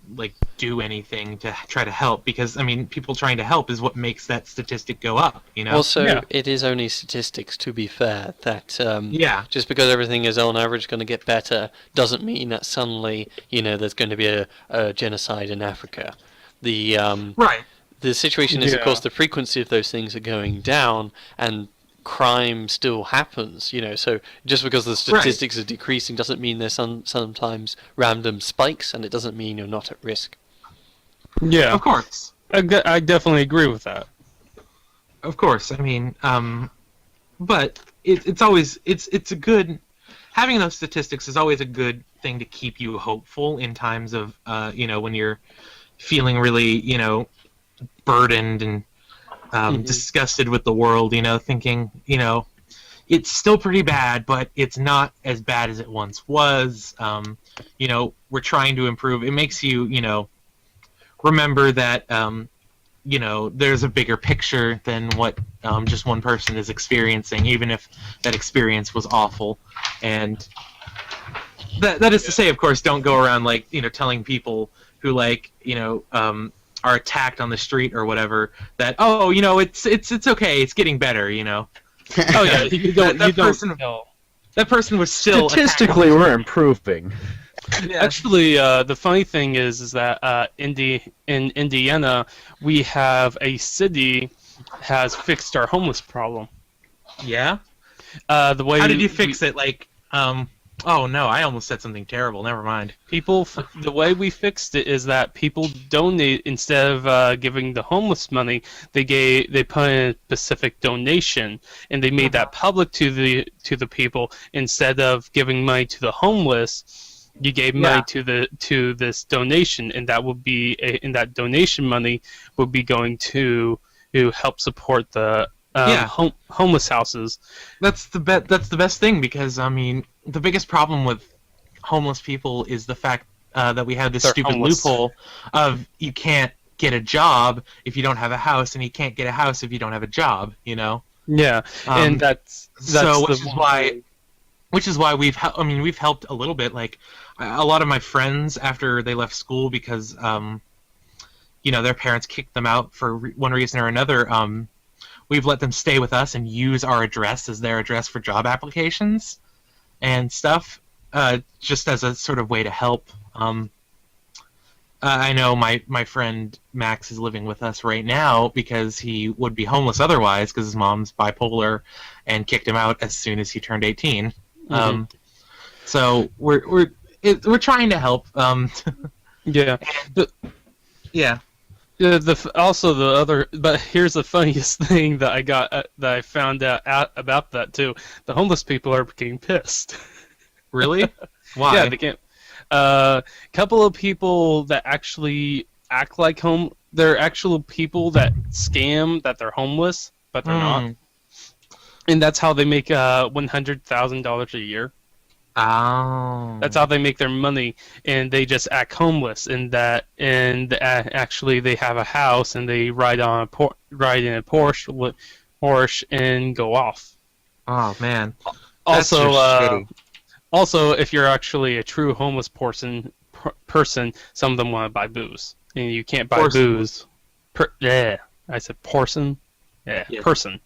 do anything to try to help, because I mean, people trying to help is what makes that statistic go up, you know. Also, Yeah. it is only statistics, to be fair, that Yeah. just because everything is on average going to get better doesn't mean that suddenly, you know, there's going to be a genocide in Africa. The Right. the situation is, of Yeah. course, the frequency of those things are going down, and crime still happens, you know. So just because the statistics are decreasing doesn't mean there's sometimes random spikes, and it doesn't mean you're not at risk. Yeah, Of course. I definitely agree with that. Of course. I mean, but it's always it's a good, having those statistics is always a good thing to keep you hopeful in times of you know, when you're feeling really, you know, burdened and disgusted with the world, you know, thinking, you know, it's still pretty bad, but it's not as bad as it once was. You know, we're trying to improve. It makes you, you know, remember that, you know, there's a bigger picture than what just one person is experiencing, even if that experience was awful. And that is to say, of course, don't go around, like, you know, telling people who, like, you know, are attacked on the street or whatever, that oh, you know, it's okay, it's getting better, you know. Oh yeah, you don't. That You don't person- know. That person was still Statistically, we're improving. Yeah. Actually, the funny thing is that in Indiana, we have a city has fixed our homeless problem. Yeah. The way How did you fix it? Like, oh no, I almost said something terrible. Never mind. the way we fixed it is that people donate instead of giving the homeless money. They put in a specific donation, and they made that public to the people instead of giving money to the homeless. You gave money to this donation, and that would be in that donation money would be going to help support the homeless houses. That's the best thing, because I mean, the biggest problem with homeless people is the fact that we have this They're stupid homeless. loophole of you can't get a job if you don't have a house, and you can't get a house if you don't have a job. You know. Yeah, and that's so the which is why we've helped a little bit. Like a lot of my friends after they left school because you know, their parents kicked them out for one reason or another. We've let them stay with us and use our address as their address for job applications and stuff, just as a sort of way to help. I know my friend Max is living with us right now because he would be homeless otherwise, because his mom's bipolar and kicked him out as soon as he turned 18. So we're trying to help. yeah. Yeah. Also the other, but here's the funniest thing that I got that I found out about that too. The homeless people are getting pissed. Really? Why? Yeah, they can't. Couple of people that actually act like they're actual people that scam that they're homeless, but they're not. And that's how they make $100,000 a year. Oh. That's how they make their money, and they just act homeless. Actually, they have a house and they ride in a Porsche and go off. Oh man. Also, That's just shitty. Also, if you're actually a true homeless person, some of them want to buy booze, and you can't buy booze. I said person. Yeah, person.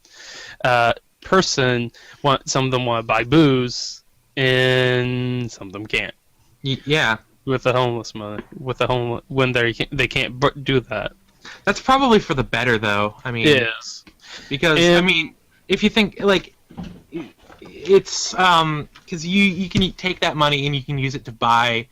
Some of them want to buy booze. And some of them can't. Yeah. With the homeless money, when they can't do that. That's probably for the better, though. I mean, Yes. Because I mean, if you think like, it's because you can take that money and you can use it to buy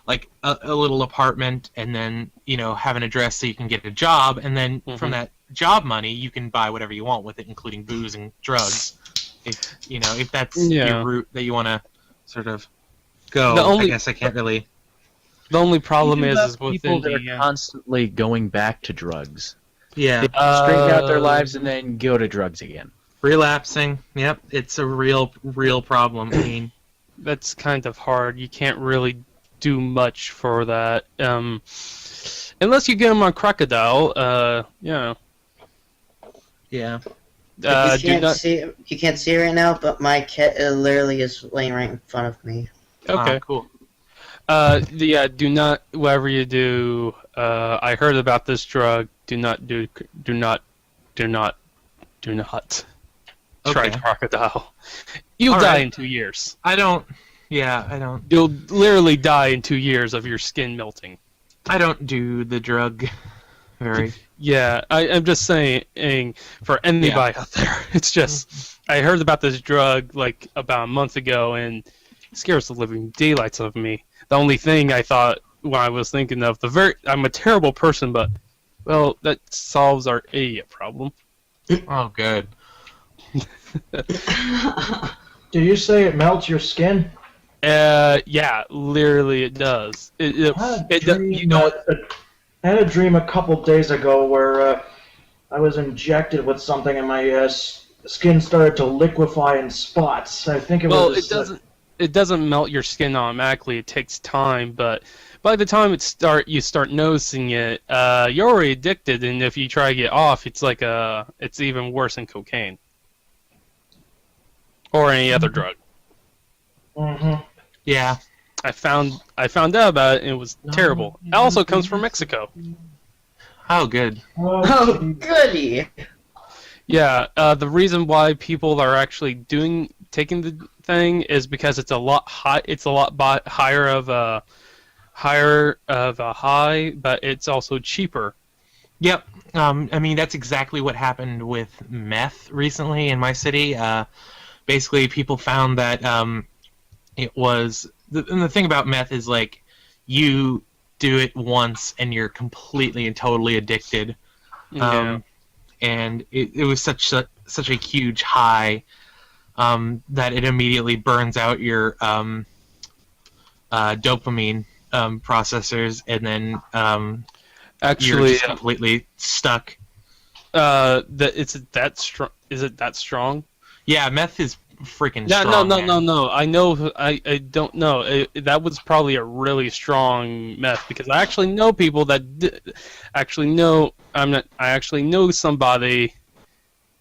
like a little apartment, and then have an address so you can get a job, and then from that job money you can buy whatever you want with it, including booze and drugs. If that's your route that you want to sort of go, I guess I can't really. The only problem Even is people within that are constantly going back to drugs. Yeah. They straighten out their lives and then go to drugs again. Relapsing. Yep, it's a real problem. I mean, that's kind of hard. You can't really do much for that, unless you get them on Crocodile. Yeah. You can't see it right now, but my cat literally is laying right in front of me. Okay. Cool. Yeah. Do not. Whatever you do. I heard about this drug. Do not try Crocodile. You'll die in 2 years. I don't. You'll literally die in 2 years of your skin melting. I don't do the drug very. Yeah, I'm just saying for anybody out there. It's just I heard about this drug like about a month ago, and it scares the living daylights of me. The only thing I thought when I was thinking of I'm a terrible person, but well, that solves our idiot problem. Oh, good. Did you say it melts your skin? Yeah, literally it does. I had a dream a couple days ago where I was injected with something and my skin started to liquefy in spots. I think it was. It doesn't melt your skin automatically. It takes time, but by the time you start noticing it, you're already addicted, and if you try to get off, it's even worse than cocaine or any other drug. Mm-hmm. Yeah. I found out about it, and it was terrible. It also comes from Mexico. Oh, good. Oh, goody! Yeah, the reason why people are actually taking the thing is because it's a lot higher of a high, but it's also cheaper. Yep. I mean, that's exactly what happened with meth recently in my city. Basically, people found that it was and the thing about meth is like you do it once and you're completely and totally addicted. Yeah. And it was such a huge high that it immediately burns out your dopamine processors, and then you're Actually, just completely stuck. is it that strong? Is it that strong? Yeah, meth is freaking No, strong. no. I know. I don't know. That was probably a really strong meth because I actually know people that actually know. I'm not. I actually know somebody.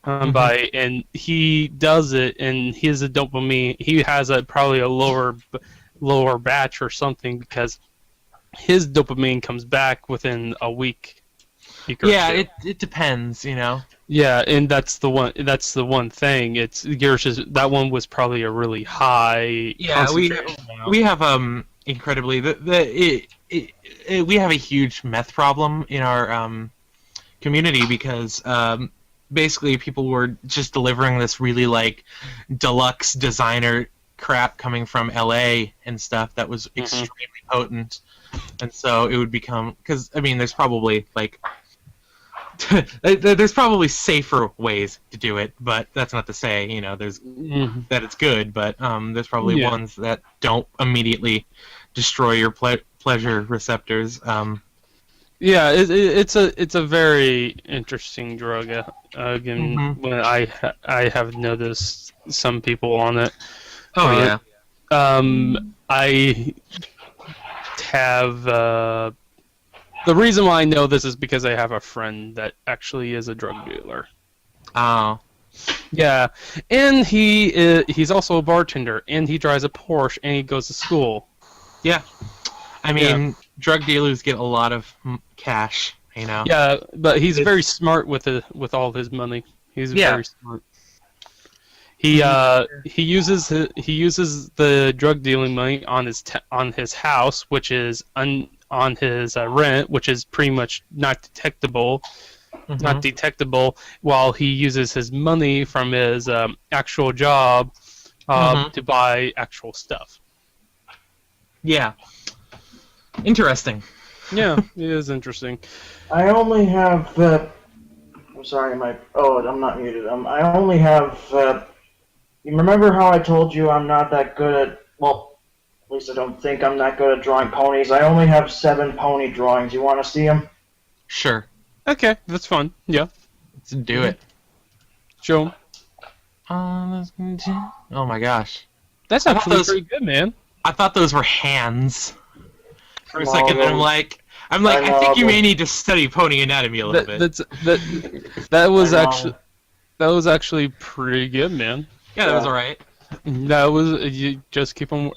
And he does it, and he has a dopamine. He has probably a lower batch or something because his dopamine comes back within a week. Yeah, it depends, you know. Yeah, and that's the one. That's the one thing. It's yours. That one was probably a really high. Yeah, we have incredibly we have a huge meth problem in our community because basically people were just delivering this really like deluxe designer crap coming from LA and stuff that was extremely potent, and so it would become because I mean there's probably like there's probably safer ways to do it, but that's not to say there's that it's good, but there's probably ones that don't immediately destroy your pleasure receptors. Yeah, it's a very interesting drug. Again, when I have noticed some people on it. Oh yeah. I have the reason why I know this is because I have a friend that actually is a drug dealer. Oh. Yeah, and he's also a bartender, and he drives a Porsche, and he goes to school. Yeah. I mean, drug dealers get a lot of cash, Yeah, but he's very smart with all his money. He's very smart. He uses the drug dealing money on his house, which is on his rent, which is pretty much not detectable, while he uses his money from his actual job to buy actual stuff. Yeah. Interesting. Yeah, it is interesting. I only have. I'm sorry, I'm not muted. I only have. You remember how I told you I'm not that good at. Well, at least I don't think I'm that good at drawing ponies. I only have 7 pony drawings. You want to see them? Sure. Okay, that's fun. Yeah. Let's do it. Show 'em. Oh my gosh. That's actually pretty good, man. I thought those were hands. For a second, and I'm like, I know, think you may need to study pony anatomy a little bit. That was actually pretty good, man. Yeah, that was alright. That was you just keep on.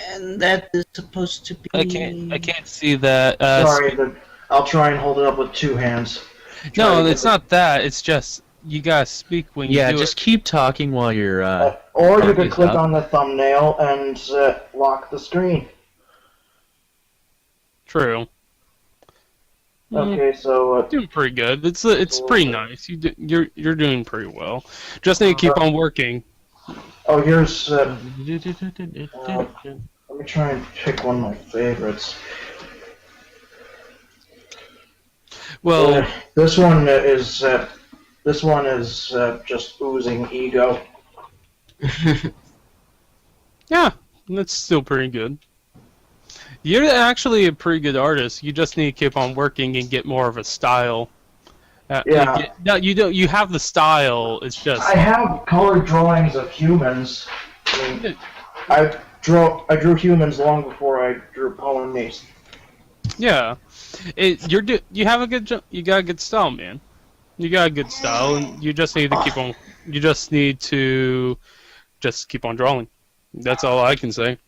And that is supposed to be. I can't see that. Sorry, I'll try and hold it up with 2 hands. No, it's not that. It's just you gotta speak when you do it. just keep talking while you're. Or you could click on the thumbnail and lock the screen. True. Okay, so Doing pretty good. It's pretty nice. You're doing pretty well. Just need to keep on working. oh, here's. Let me try and pick one of my favorites. Well, This one is just oozing ego. yeah, that's still pretty good. You're actually a pretty good artist. You just need to keep on working and get more of a style. Yeah. No, you don't. You have the style. It's just. I have colored drawings of humans. I mean, I drew humans long before I drew ponies. Yeah, you have a good. You got a good style, man. You got a good style, and you just need to keep on. You just need to just keep on drawing. That's all I can say.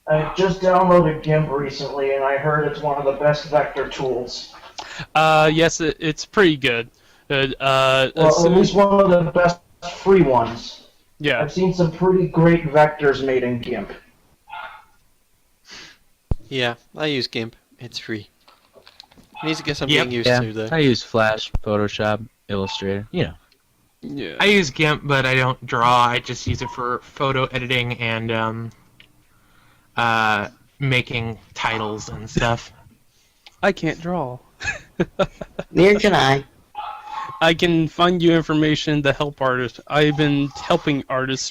I just downloaded GIMP recently, and I heard it's one of the best vector tools. Yes, it's pretty good. As Well, at soon least one of the best free ones. yeah, I've seen some pretty great vectors made in GIMP. Yeah, I use GIMP. It's free. I need to get something Yep. getting used Yeah, to though. I use Flash, Photoshop, Illustrator. yeah. I use GIMP, but I don't draw. I just use it for photo editing and making titles and stuff. I can't draw. Neither can I. I can find you information to help artists. I've been helping artists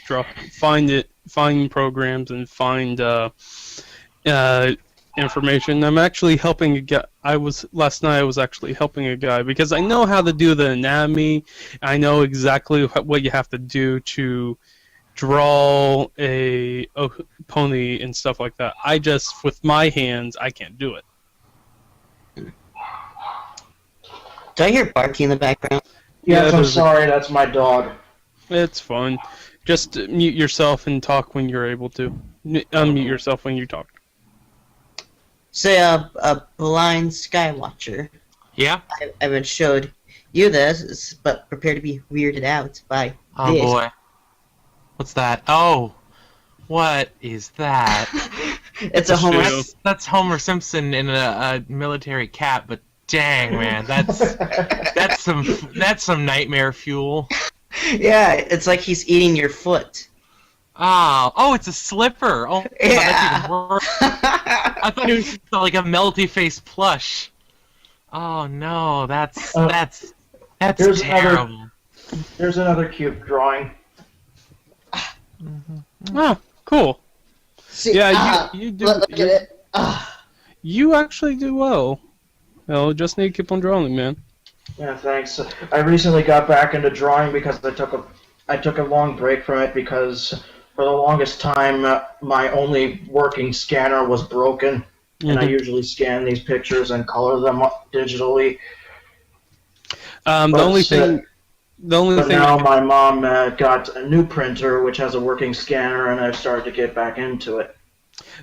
find programs and find information. I'm actually helping a guy. Last night. I was actually helping a guy because I know how to do the anatomy. I know exactly what you have to do to draw a pony and stuff like that. I just, with my hands, I can't do it. Do I hear barking in the background? Yes, I'm there's a- sorry, that's my dog. It's fun. Just mute yourself and talk when you're able to. Unmute yourself when you talk. Say a blind skywatcher. Yeah? I would showed you this, but prepare to be weirded out by Oh this. boy. What's that? Oh! What is that? It's a Let's Homer. do. That's Homer Simpson in a military cap, but dang man, that's some nightmare fuel. Yeah, it's like he's eating your foot. Oh, it's a slipper. Oh, Yeah. that's even worse. I thought it was just like a melty face plush. Oh no, that's Here's terrible. Here's another cute drawing. Oh, cool. See, Yeah, you do. Look at it. You actually do well. Well, just need to keep on drawing, man. Yeah, thanks. I recently got back into drawing because I took a long break from it because for the longest time my only working scanner was broken, and I usually scan these pictures and color them up digitally. The But, only thing But now my mom got a new printer which has a working scanner, and I've started to get back into it.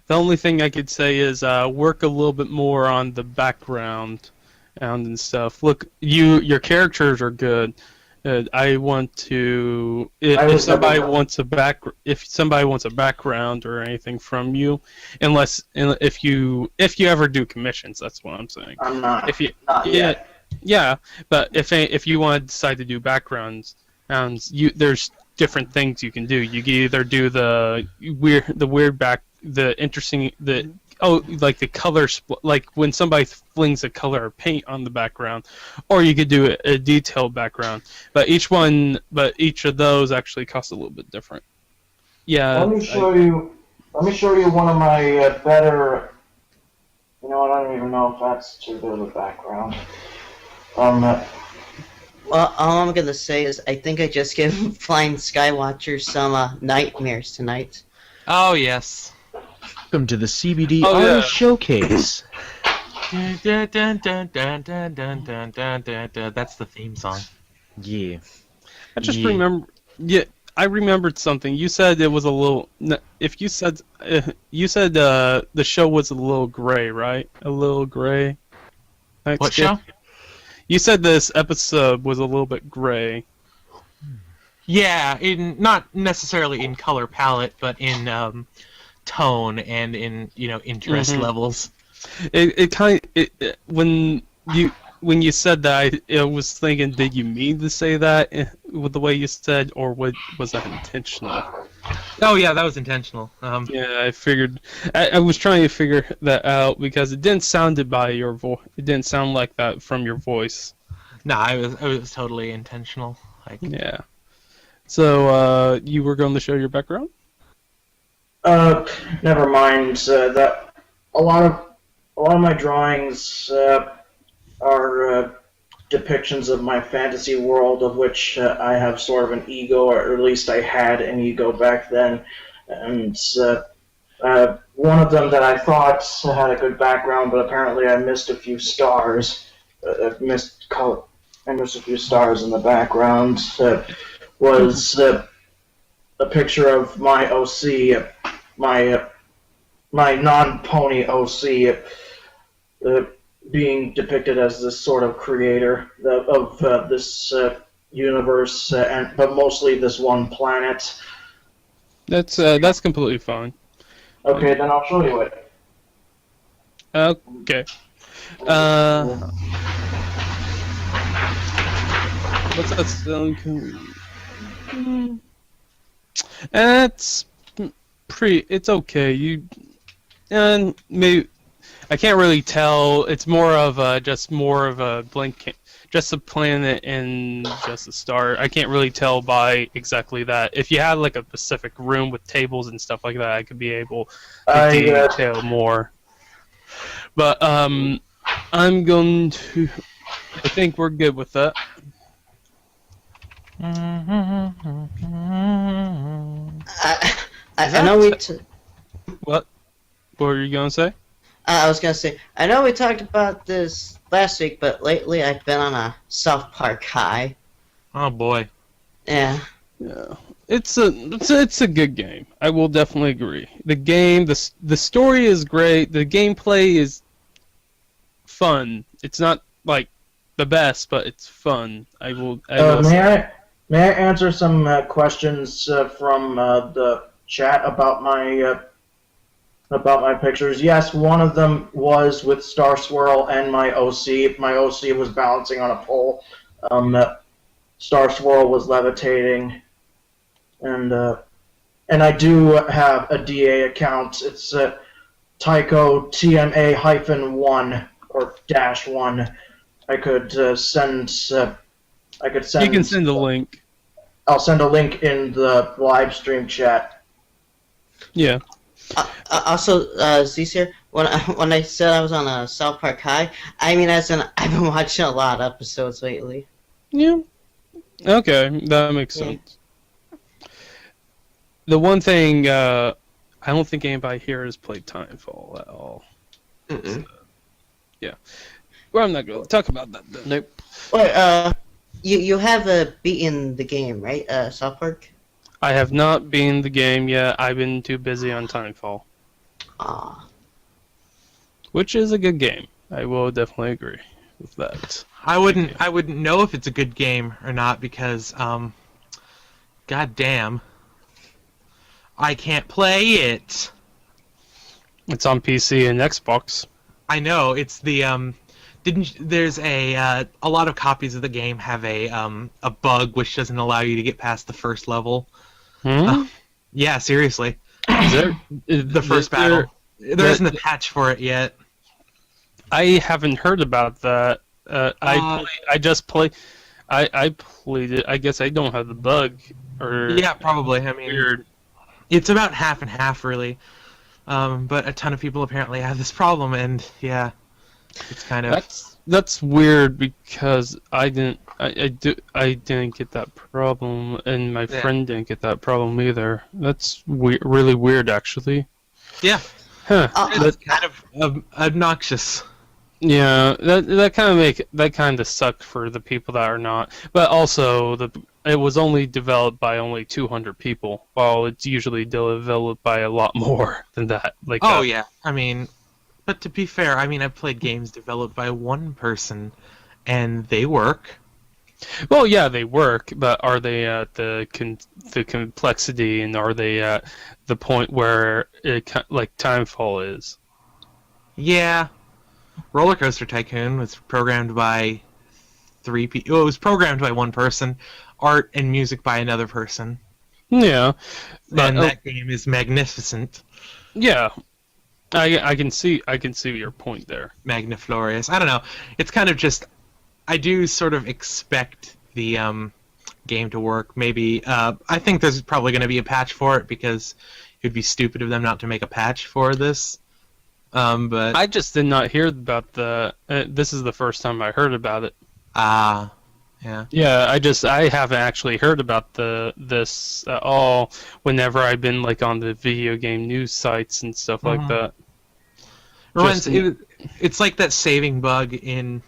the only thing I could say is work a little bit more on the background and stuff. Look, your characters are good. I want to if somebody wants a background or anything from you, if you ever do commissions, that's what I'm saying. I'm not. Not yet. Yeah, but if you want to decide to do backgrounds, there's different things you can do. You can either do the like the color like when somebody flings a color or paint on the background, or you could do a detailed background. But each of those actually costs a little bit different. Yeah. Let me show you one of my better. You know what? I don't even know if that's too good of a background. Well, all I'm gonna say is I think I just gave Flying Skywatcher some nightmares tonight. Oh yes. Welcome to the CBD Oh, Art yeah. Showcase. Dun, dun, dun, dun, dun, dun, dun, dun, dun, dun. That's the theme song. Yeah. I just Yeah. remember. Yeah, I remembered something. You said it was a little. If you said the show was a little gray, right? A little gray. What show? You said this episode was a little bit gray. Yeah, not necessarily in color palette, but in tone and in interest levels. When you said that, I was thinking, did you mean to say that with the way you said, or was that intentional? Oh yeah, that was intentional. Yeah, I figured. I was trying to figure that out because it didn't sound by your voice. It didn't sound like that from your voice. Nah, it was totally intentional. Like, Yeah. So you were going to show your background? Never mind. That a lot of my drawings are depictions of my fantasy world, of which I have sort of an ego, or at least I had an ego back then. And one of them that I thought had a good background, but apparently I missed a few stars. I missed a few stars in the background. Was a picture of my OC, my non-pony OC. being depicted as this sort of creator of this universe, but mostly this one planet. That's completely fine. Okay, then I'll show you it. Okay. What's that selling? It's pretty. It's okay. And maybe I can't really tell. It's more of a blank, just a planet and just a star. I can't really tell by exactly that. If you had like a specific room with tables and stuff like that, I could be able to detail more. But I'm going to. I think we're good with that. I know we. What? What were you gonna say? I was gonna say, I know we talked about this last week, but lately I've been on a South Park high. Oh boy. Yeah. Yeah, it's a good game. I will definitely agree. The game, the story is great. The gameplay is fun. It's not like the best, but it's fun. I will say. May I answer some questions from the chat about my pictures? Yes, one of them was with Star Swirl and my OC. My OC was balancing on a pole. Star Swirl was levitating, and I do have a DA account. It's Tycho TMA-1 or -1. I could send. I could send. You can send a link. I'll send a link in the live stream chat. Yeah. Also, Zsir, when I said I was on a South Park high, I mean as in I've been watching a lot of episodes lately. Yeah. Okay, that makes sense. The one thing I don't think anybody here has played Timefall at all. So, yeah. Well, I'm not going to talk about that then. Nope. Wait, you have beaten the game, right? South Park. I have not been the game yet. I've been too busy on Timefall, Ah. which is a good game. I will definitely agree with that. I wouldn't know if it's a good game or not because god damn, I can't play it. It's on PC and Xbox. I know, it's the there's a lot of copies of the game have a bug which doesn't allow you to get past the first level. Yeah, seriously. The first battle. There isn't a patch for it yet. I haven't heard about that. I played it. I guess I don't have the bug. Or Yeah, probably. I mean, weird. it's about half and half, really. But a ton of people apparently have this problem, and yeah, it's kind of. That's weird because I didn't get that problem, and my friend didn't get that problem either. That's really weird, actually. Yeah. Huh. It's kind of obnoxious. Yeah, that kind of sucked for the people that are not. But also, it was only developed by only 200 people, while it's usually developed by a lot more than that. Like, Yeah. I mean, but to be fair, I mean, I've played games developed by one person, and they work. Well, yeah, they work, but are they at the complexity, and are they at the point where like Timefall is? Yeah. Roller Coaster Tycoon was programmed by 3 people. Well, it was programmed by one person, art and music by another person. Yeah, And that game is magnificent. Yeah, I can see your point there. Magniflorious. I don't know. It's kind of just. I do sort of expect the game to work. Maybe. I think there's probably going to be a patch for it because it would be stupid of them not to make a patch for this. But I just did not hear about the. This is the first time I heard about it. Yeah. Yeah, I haven't actually heard about this at all. Whenever I've been like on the video game news sites and stuff like that. It's like that saving bug in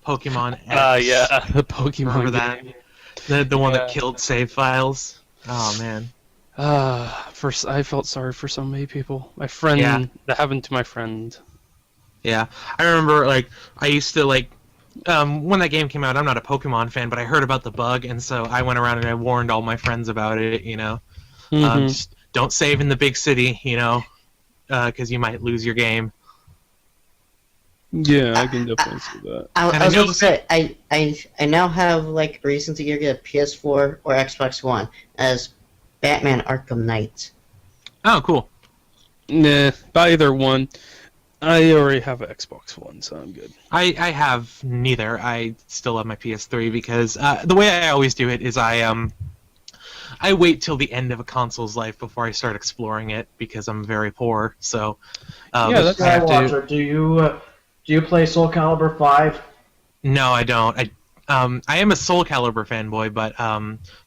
Pokemon X. Yeah, the Pokemon Remember that? game. The one that killed save files. Oh man. First, I felt sorry for so many people. My friend, Yeah. that happened to my friend. Yeah, I remember like I used to like when that game came out. I'm not a Pokemon fan, but I heard about the bug, and so I went around and I warned all my friends about it. Hmm. Just don't save in the big city, because you might lose your game. Yeah, I can definitely see that. And I I was know- going to say, I now have like reason to either get a PS4 or Xbox One as Batman Arkham Knight. Oh, cool. Nah, buy either one. I already have an Xbox One, so I'm good. I have neither. I still have my PS3 because the way I always do it is I wait till the end of a console's life before I start exploring it because I'm very poor. So Yeah, that's- I have to. Skywatcher, do you play Soul Calibur 5? No, I don't. I am a Soul Calibur fanboy, but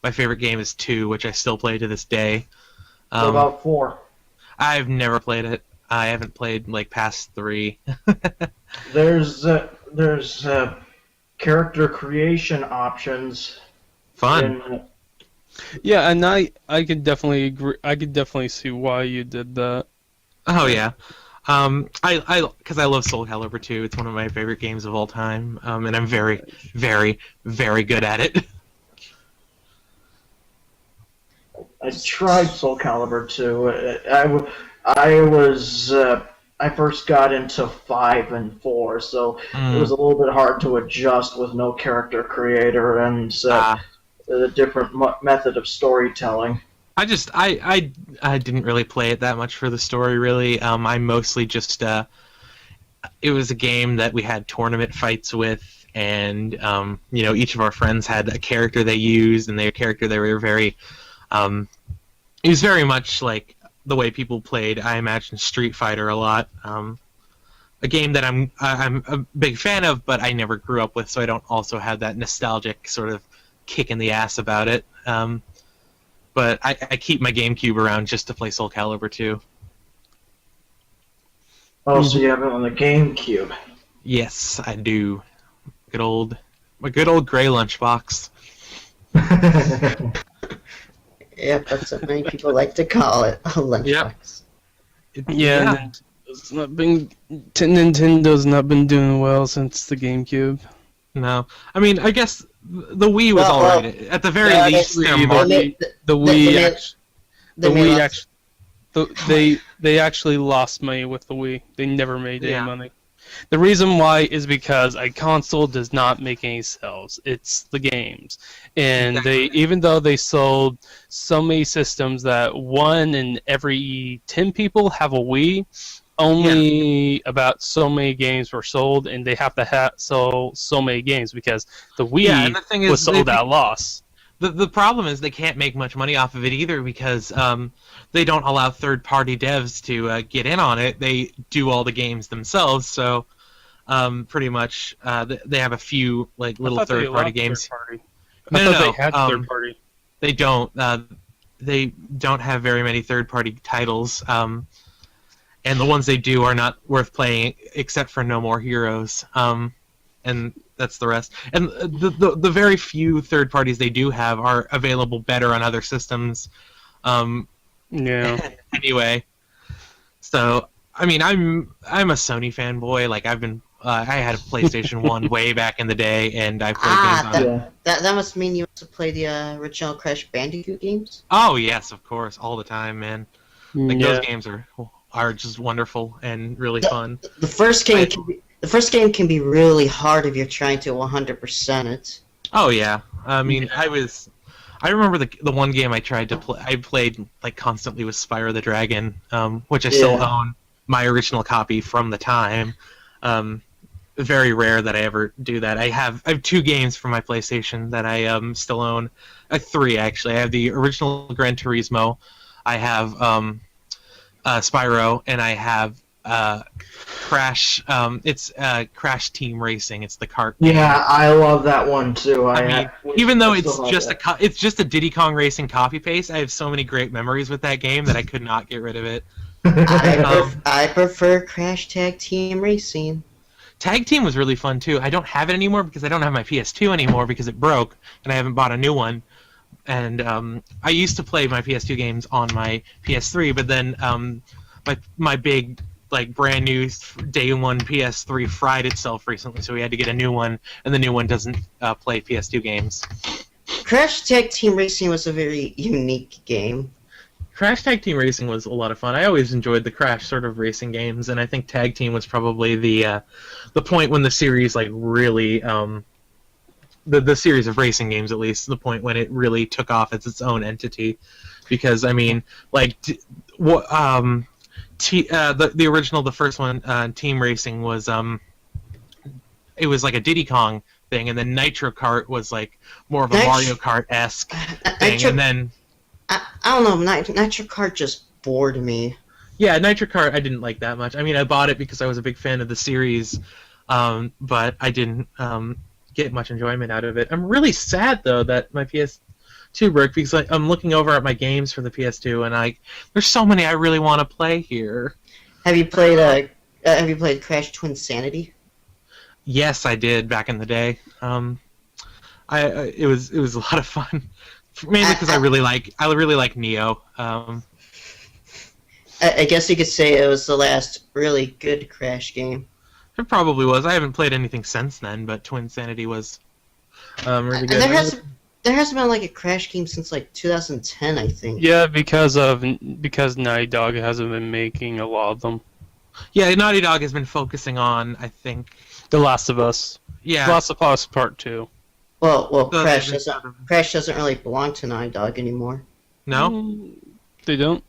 my favorite game is 2, which I still play to this day. What about 4? I've never played it. I haven't played like past 3. There's character creation options. Fun. Yeah, and I could definitely agree. I could definitely see why you did that. Oh yeah. Because I love Soul Calibur 2. It's one of my favorite games of all time, and I'm very, very, very good at it. I tried Soul Calibur 2. I first got into 5 and 4, so it was a little bit hard to adjust with no character creator and a different method of storytelling. I didn't really play it that much for the story, really. I mostly just it was a game that we had tournament fights with, and each of our friends had a character they used, and their character they were very. It was very much like the way people played. I imagine Street Fighter a lot. A game that I'm a big fan of, but I never grew up with, so I don't also have that nostalgic sort of kick in the ass about it. But I keep my GameCube around just to play Soul Calibur 2. Oh, so you have it on the GameCube. Yes, I do. My good old gray lunchbox. Yep, that's what many people like to call it, a lunchbox. Yeah, Nintendo's not been doing well since the GameCube. No, I mean, I guess the Wii was Well, alright. At the very yeah, least, their they market. made- The They Wii, made- act- the they made Wii lots- actually, they actually lost money with the Wii. They never made any Yeah. money. The reason why is because a console does not make any sales. It's the games, and even though they sold so many systems that 1 in every 10 people have a Wii, only about so many games were sold, and they have to sell so many games because the Wii Yeah, and the thing is, was sold at loss. The problem is they can't make much money off of it either because they don't allow third-party devs to get in on it. They do all the games themselves, so pretty much they have a few like little I thought they third-party allowed games. third-party. No, I no, thought no, they had third party. They don't. They don't have very many third-party titles, and the ones they do are not worth playing, except for No More Heroes. And that's the rest. And the very few third parties they do have are available better on other systems. Yeah. Anyway, so I mean, I'm a Sony fanboy. Like I had a PlayStation 1 way back in the day, and I played games on it. Yeah. That must mean you also play the original Crash Bandicoot games? Oh yes, of course, all the time, man. Like Yeah. those games are just wonderful and really fun. The first game can be really hard if you're trying to 100% it. Oh yeah, I mean, I remember the one game I tried to play. I played like constantly with Spyro the Dragon, which I still Yeah. own my original copy from the time. Very rare that I ever do that. I have 2 games for my PlayStation that I still own. 3 actually. I have the original Gran Turismo. I have Spyro, and I have Crash. It's Crash Team Racing. It's the kart. Yeah, I love that one too. I mean, even though I it's still have just that. it's just a Diddy Kong Racing copy paste, I have so many great memories with that game that I could not get rid of it. I prefer Crash Tag Team Racing. Tag Team was really fun too. I don't have it anymore because I don't have my PS2 anymore because it broke and I haven't bought a new one. And I used to play my PS2 games on my PS3, but then my big like brand new day one PS3 fried itself recently, so we had to get a new one, and the new one doesn't play PS2 games. Crash Tag Team Racing was a very unique game. Crash Tag Team Racing was a lot of fun. I always enjoyed the Crash sort of racing games, and I think Tag Team was probably the point when the series like really the series of racing games, at least, the point when it really took off as its own entity. Because I mean, like, the original, the first one, Team Racing was it was like a Diddy Kong thing, and then Nitro Kart was like more of a Mario Kart-esque thing, and then I don't know, Nitro Kart just bored me. yeah, Nitro Kart I didn't like that much. I mean, I bought it because I was a big fan of the series, but I didn't get much enjoyment out of it. I'm really sad though that my PS2 broke, because I'm looking over at my games for the PS2, and there's so many I really want to play here. Have you played Crash Twinsanity? Yes, I did back in the day. It was a lot of fun, mainly because I really like Neo. I guess you could say it was the last really good Crash game. It probably was. I haven't played anything since then, but Twinsanity was really good. There hasn't been like a Crash game since like 2010, I think. Yeah, because Naughty Dog hasn't been making a lot of them. Yeah, Naughty Dog has been focusing on, I think, The Last of Us. Yeah. Last of Us Part 2. Well, So Crash they've been Crash doesn't really belong to Naughty Dog anymore. No? They don't?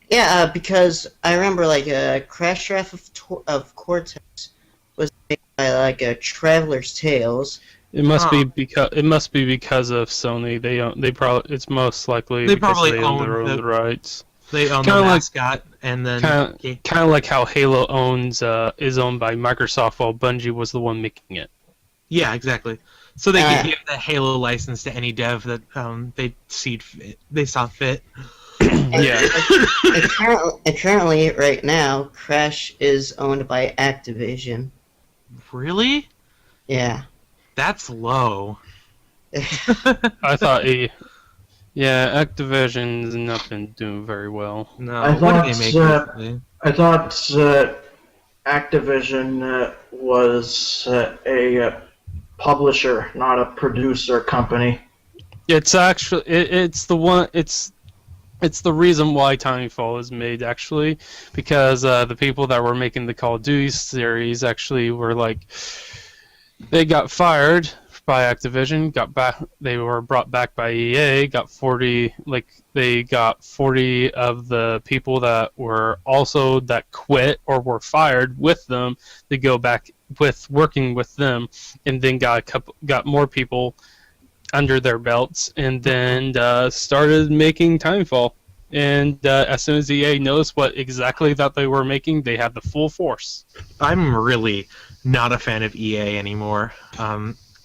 Yeah, because I remember like Crash Wrath of Cortex was made by like Traveler's Tales. It must be because of Sony. They probably, it's most likely They because probably they own own the rights. They own Kinda the like- mascot, and then Kind of like how Halo is owned by Microsoft, while Bungie was the one making it. yeah, exactly. So they could give the Halo license to any dev that they saw fit. Yeah. And currently, right now, Crash is owned by Activision. Really? Yeah. That's low. I thought Activision's not been doing very well. No, I what thought, do they make recently? I thought Activision was a publisher, not a producer company. It's actually it's the reason why Titanfall is made, actually, because the people that were making the Call of Duty series actually were like, they got fired by Activision, they were brought back by EA, got 40 of the people that quit or were fired with them to go back with working with them, and then got more people under their belts, and then started making Timefall. And as soon as EA knows what exactly that they were making, they had the full force. I'm really not a fan of EA anymore.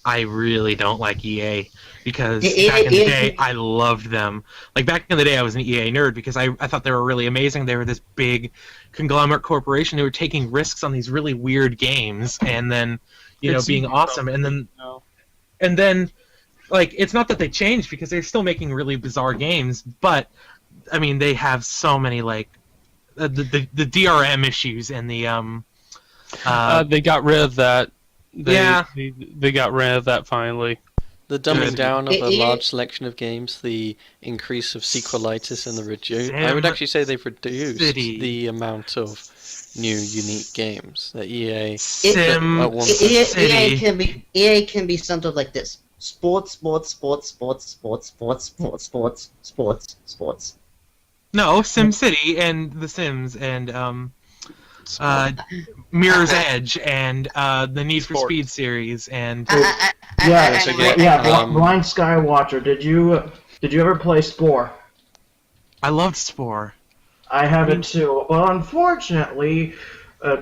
I really don't like EA because back in the day I loved them. Like back in the day I was an EA nerd because I thought they were really amazing. They were this big conglomerate corporation who were taking risks on these really weird games and then being awesome, and then like, it's not that they changed because they're still making really bizarre games, but I mean they have so many like the DRM issues and the they got rid of that. They got rid of that finally. The dumbing down of a large selection of games, the increase of sequelitis, and the reduce. I would actually say they've reduced the amount of new unique games that EA at one point. EA can be something like this: sports. No, SimCity and The Sims and Mirror's Edge and the Need for Speed series and Blind Skywatcher. Did you ever play Spore? I loved Spore. I have it too. Well, unfortunately,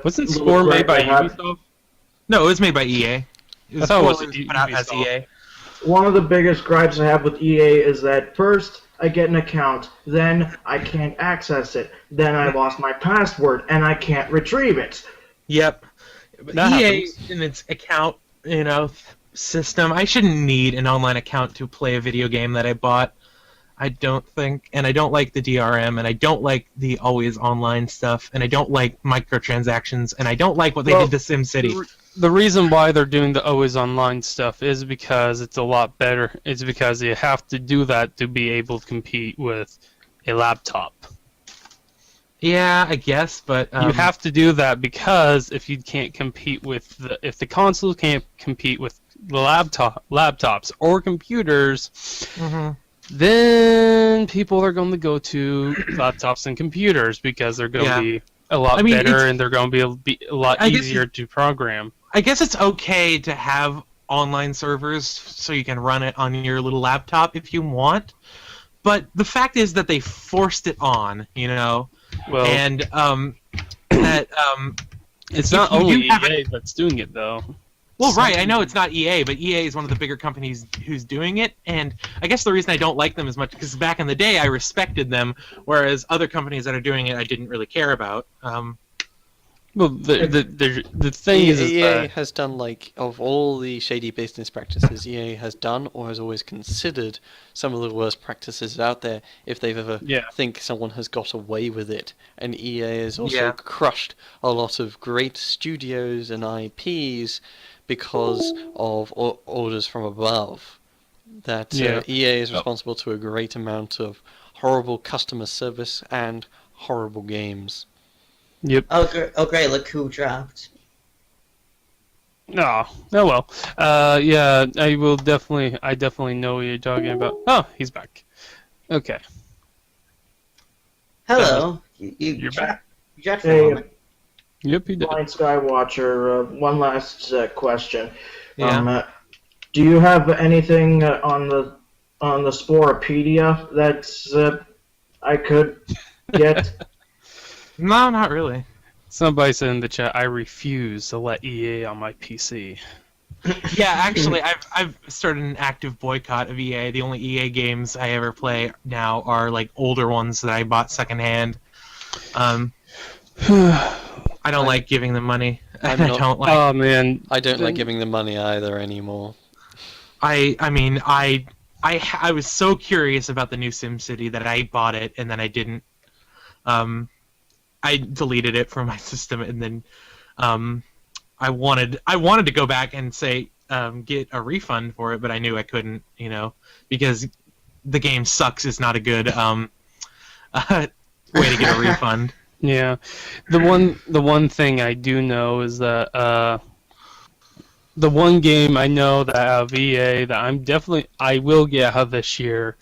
wasn't Spore made by Ubisoft? No, it was made by EA. I thought it was put out as EA. One of the biggest gripes I have with EA is that first I get an account, then I can't access it, then I lost my password and I can't retrieve it. Yep. That EA happens. in its account, system. I shouldn't need an online account to play a video game that I bought. I don't think, and I don't like the DRM, and I don't like the always online stuff, and I don't like microtransactions, and I don't like what they Well, did to SimCity. The reason why they're doing the always online stuff is because it's a lot better. It's because you have to do that to be able to compete with a laptop. Yeah, I guess, but You have to do that because if you can't compete with if the console can't compete with the laptops or computers, mhm. then people are going to go to laptops and computers because they're going Yeah. to be a lot I mean, better it's- and they're going to be a lot I guess easier to program. I guess it's okay to have online servers so you can run it on your little laptop if you want, but the fact is that they forced it on, you know, Well, and that it's if not you only do have EA that's doing it though. well, right, I know it's not EA, but EA is one of the bigger companies who's doing it, and I guess the reason I don't like them as much because back in the day I respected them, whereas other companies that are doing it I didn't really care about. Well, the thing is EA that has done, like, of all the shady business practices, EA has done or has always considered some of the worst practices out there if they've ever Yeah. think someone has got away with it. And EA has also Yeah. crushed a lot of great studios and IPs because of orders from above. That Yeah. EA is responsible to a great amount of horrible customer service and horrible games. Yep. Oh, great! Look who dropped. Oh well. Yeah, I definitely know what you're talking about. Oh, he's back. Okay. Hello. You're back. You dropped for a Hey, moment. Yep, he did. Blind Skywatcher, one last question. Yeah. Do you have anything on the Sporopedia that I could get? No, not really. Somebody said in the chat, I refuse to let EA on my PC. Yeah, actually, I've started an active boycott of EA. The only EA games I ever play now are like older ones that I bought secondhand. I don't like giving them money. I'm I not- don't like. Oh man. I don't like giving them money either anymore. I mean, I was so curious about the new SimCity that I bought it and then I didn't. I deleted it from my system and then I wanted to go back and say get a refund for it, but I knew I couldn't, you know, because the game sucks is not a good way to get a refund. Yeah. The one thing I do know is that the one game I know that out of EA that I will get out of this year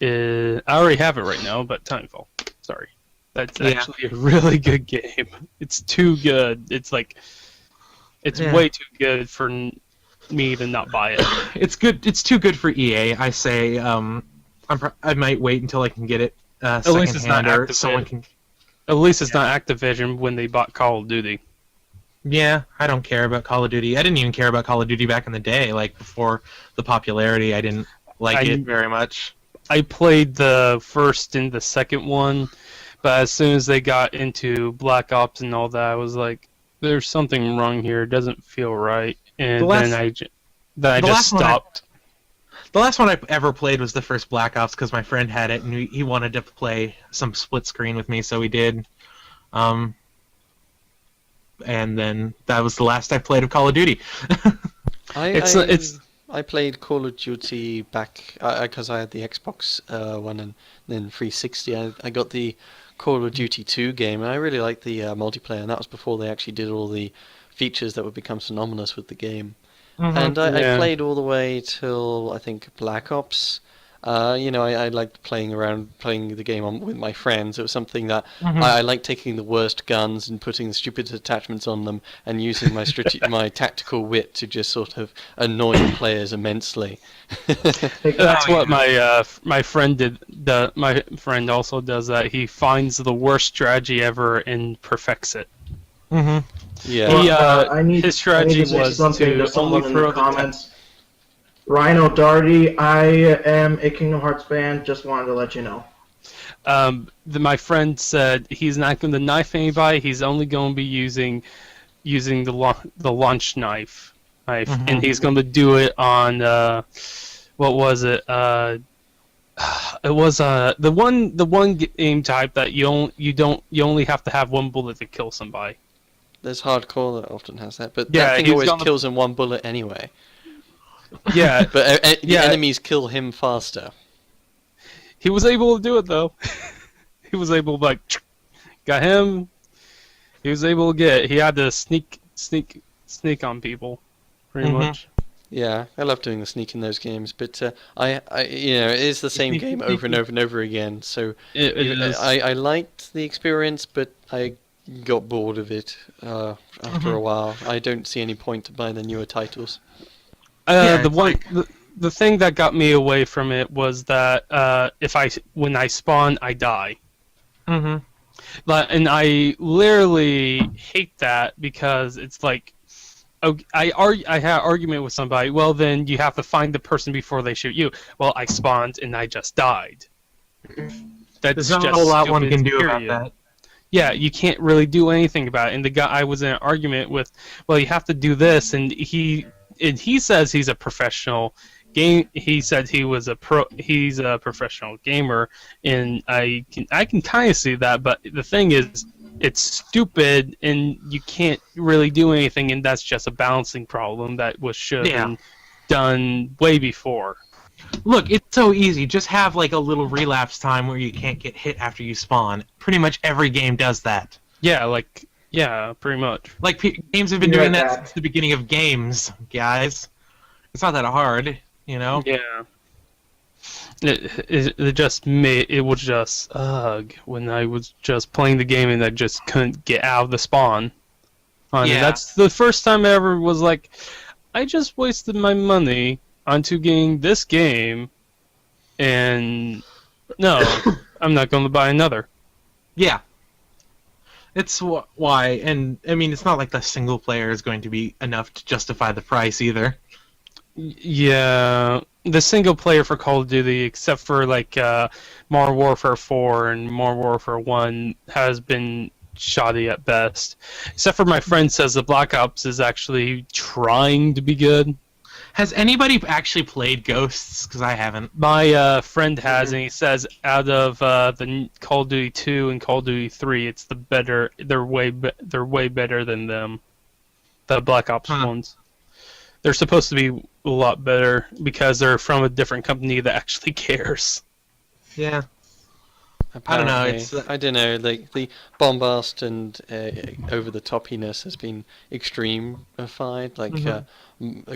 is I already have it right now, but Timefall. Sorry. That's Yeah. actually a really good game. It's too good. It's like it's Yeah. way too good for me to not buy it. It's good. It's too good for EA. I say I might wait until I can get it least it's not secondhand or activated. someone can. At least it's not Activision when they bought Call of Duty. Yeah, I don't care about Call of Duty. I didn't even care about Call of Duty back in the day. Like before the popularity, I didn't like it very much. I played the first and the second one, but as soon as they got into Black Ops and all that, I was like, "There's something wrong here. It doesn't feel right." And The last- then I just last one stopped. The last one I ever played was the first Black Ops because my friend had it and he wanted to play some split screen with me, so we did. And then that was the last I played of Call of Duty. I played Call of Duty back because I had the Xbox One and then 360. I got the Call of Duty 2 game, and I really liked the multiplayer. And that was before they actually did all the features that would become synonymous with the game. And I played all the way till I think Black Ops. I liked playing the game with my friends. It was something that I liked taking the worst guns and putting the stupid attachments on them and using my my tactical wit to just sort of annoy the players immensely. That's what my friend did. My friend also does that. He finds the worst strategy ever and perfects it. Mm-hmm. Yeah. His strategy to say was something to to someone only in throw the the comments. Rhino Darty, I am a Kingdom Hearts fan. Just wanted to let you know. My friend said he's not going to knife anybody. He's only going to be using the launch knife, and he's going to do it on what was it? It was the one game type that you only have to have one bullet to kill somebody. There's hardcore that often has that, but Yeah, that thing he's always on the- kills in one bullet anyway. Yeah, But the Yeah. enemies kill him faster. he was able to do it though. He was able to got him. He was able to get. He had to sneak on people, pretty Mhm. much. Yeah, I love doing the sneak in those games, but it is the same game over and over and over again. So It is. I liked the experience, but I got bored of it after a while. I don't see any point to buy the newer titles. Yeah, The thing that got me away from it was that when I spawn, I die. Mm-hmm. And I literally hate that because it's like, I had an argument with somebody. Well, then you have to find the person before they shoot you. Well, I spawned and I just died. That's There's not just a whole lot one stupid, can do about period. that. Yeah, you can't really do anything about it. And the guy I was in an argument with, well, you have to do this, and he says he's a professional game. He said he's a professional gamer, and I can kind of see that. But the thing is, it's stupid, and you can't really do anything, and that's just a balancing problem that should have been done way before. Look, it's so easy. Just have like a little relapse time where you can't get hit after you spawn. Pretty much every game does that. Yeah, pretty much. Like games have been Be doing right that back. since the beginning of games, guys. It's not that hard, you know. Yeah. It just made it was just when I was just playing the game and I just couldn't get out of the spawn. And Yeah. that's the first time I ever was like, I just wasted my money onto getting this game, and no, I'm not going to buy another. Yeah. It's why, and I mean, it's not like the single player is going to be enough to justify the price either. Yeah, the single player for Call of Duty, except for like Modern Warfare 4 and Modern Warfare 1, has been shoddy at best. Except for my friend says the Black Ops is actually trying to be good. Has anybody actually played Ghosts? Because I haven't. My friend has, and he says out of the Call of Duty 2 and Call of Duty 3, it's the better. They're way better than them. The Black Ops ones. They're supposed to be a lot better because they're from a different company that actually cares. Yeah. Apparently. I don't know, it's, I don't know. Like the bombast and over the topiness has been extreme-ified. Like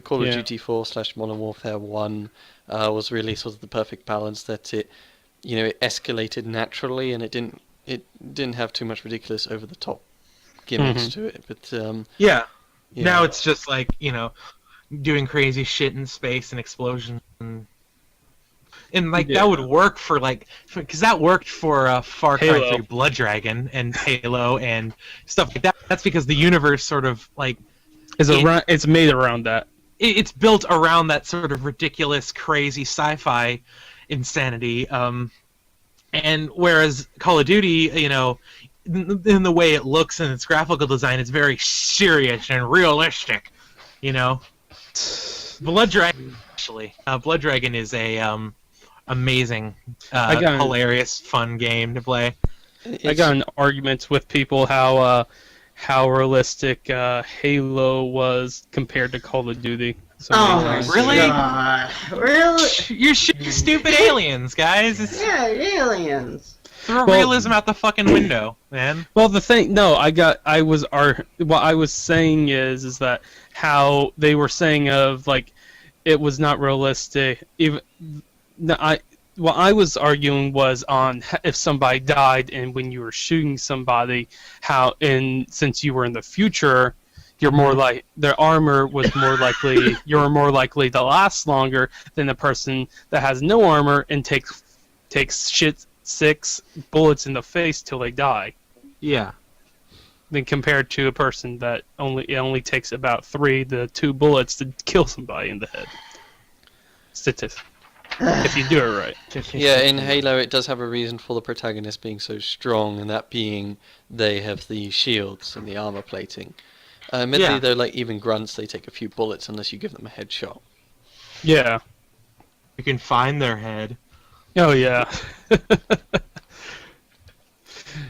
Call of Yeah. Duty 4 / Modern Warfare 1 was really sort of the perfect balance that it escalated naturally and it didn't have too much ridiculous over the top gimmicks to it. But Yeah. yeah. Now it's just like, doing crazy shit in space and explosions and like that would work for because that worked for Far Cry Halo. 3 Blood Dragon and Halo and stuff like that. That's because the universe sort of like It's made around that. it's built around that sort of ridiculous, crazy sci-fi insanity. And whereas Call of Duty, in the way it looks and its graphical design, it's very serious and realistic. Blood Dragon, actually, Blood Dragon is a amazing, hilarious, fun game to play. I got in arguments with people how realistic Halo was compared to Call of Duty. So Oh many my times. Really? God. Really? You're shooting stupid aliens, guys. Yeah, aliens. Throw Well- realism out the fucking window, man. Well, what I was saying is that how they were saying of like it was not realistic. What I was arguing was on if somebody died and when you were shooting somebody, since you were in the future, you're more like their armor was more likely. You're more likely to last longer than a person that has no armor and takes 6 bullets in the face till they die. Yeah. Than compared to a person that it only takes about 3 to 2 bullets to kill somebody in the head. Statistic. If you do it right. Yeah, in Halo it does have a reason for the protagonist being so strong, and that being they have the shields and the armor plating. Admittedly, Yeah. though, like even grunts, they take a few bullets unless you give them a headshot. Yeah. You can find their head. Oh yeah.